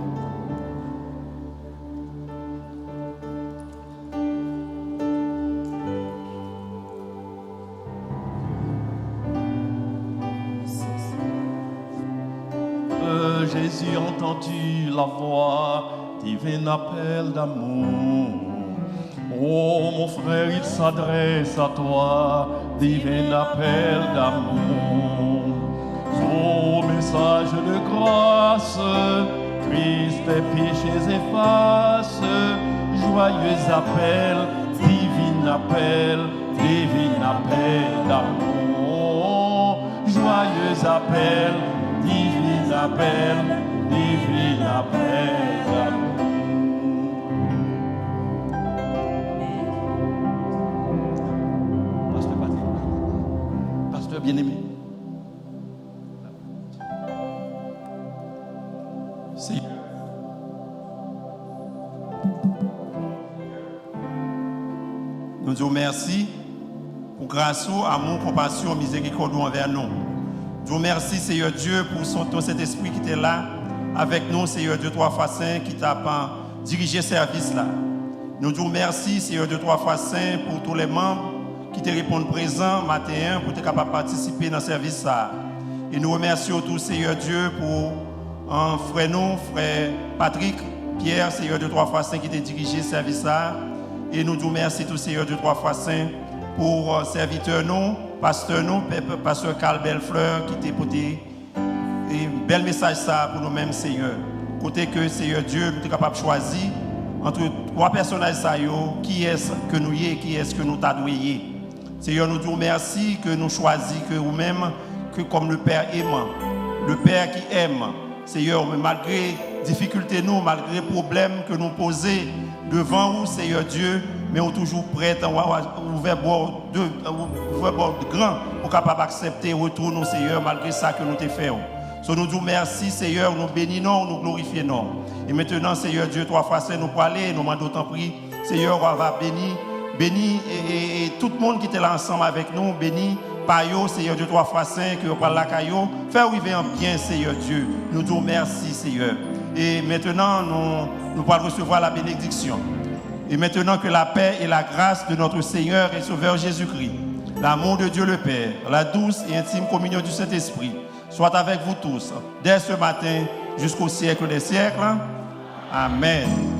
Jésus entendu la voix, divin appel d'amour. Oh mon frère, il s'adresse à toi, divin appel d'amour. Son message de grâce, Christ tes péchés efface. Joyeux appel d'amour. Joyeux appel divin appel d'amour. Pasteur bien-aimé, nous disons merci pour grâce, amour, compassion, miséricorde envers nous. Je vous remercie, Seigneur Dieu, pour ton Saint-Esprit qui était là avec nous, Seigneur Dieu, 3 fois Saint, qui t'a dirigé ce service-là. Nous vous remercions, Seigneur Dieu, 3 fois Saint, pour tous les membres qui te répondent présents matin pour être capable de participer dans ce service-là. Et nous remercions tous, Seigneur Dieu, pour frère Patrick, Pierre, Seigneur Dieu, 3 fois Saint, qui t'a dirigé ce service-là. Et nous vous remercions tous, Seigneur Dieu, 3 fois Saint, pour serviteurs nous, pasteur nous, pasteur Carl Bellefleur, qui t'a porté un bel message ça pour nous-mêmes, Seigneur. Côté que, Seigneur Dieu, nous sommes capables de choisir entre 3 personnages, qui est-ce que nous y est, qui est-ce que nous t'adouillons. Seigneur, nous te remercions que nous choisissons que nous-mêmes, que comme le Père aimant, le Père qui aime. Seigneur, malgré difficultés, malgré les problèmes que nous posons devant vous, Seigneur Dieu, mais on est toujours prêt à ouvrir bord de grand pour capable d'accepter le retour, nous, Seigneur, malgré ça que nous te faisons. So, nous disons merci, Seigneur, nous bénissons, nous glorifions. Et maintenant, Seigneur Dieu, 3 fois Saint, nous parler, nous demandons tant pris, Seigneur, on va bénir et tout le monde qui était là ensemble avec nous, béni par eux, Seigneur Dieu, 3 fois Saint, que vous parlez là, fais arriver en bien, Seigneur Dieu. Nous disons merci, Seigneur. Et maintenant, nous allons recevoir la bénédiction. Et maintenant que la paix et la grâce de notre Seigneur et Sauveur Jésus-Christ, l'amour de Dieu le Père, la douce et intime communion du Saint-Esprit, soit avec vous tous, dès ce matin jusqu'au siècle des siècles. Amen.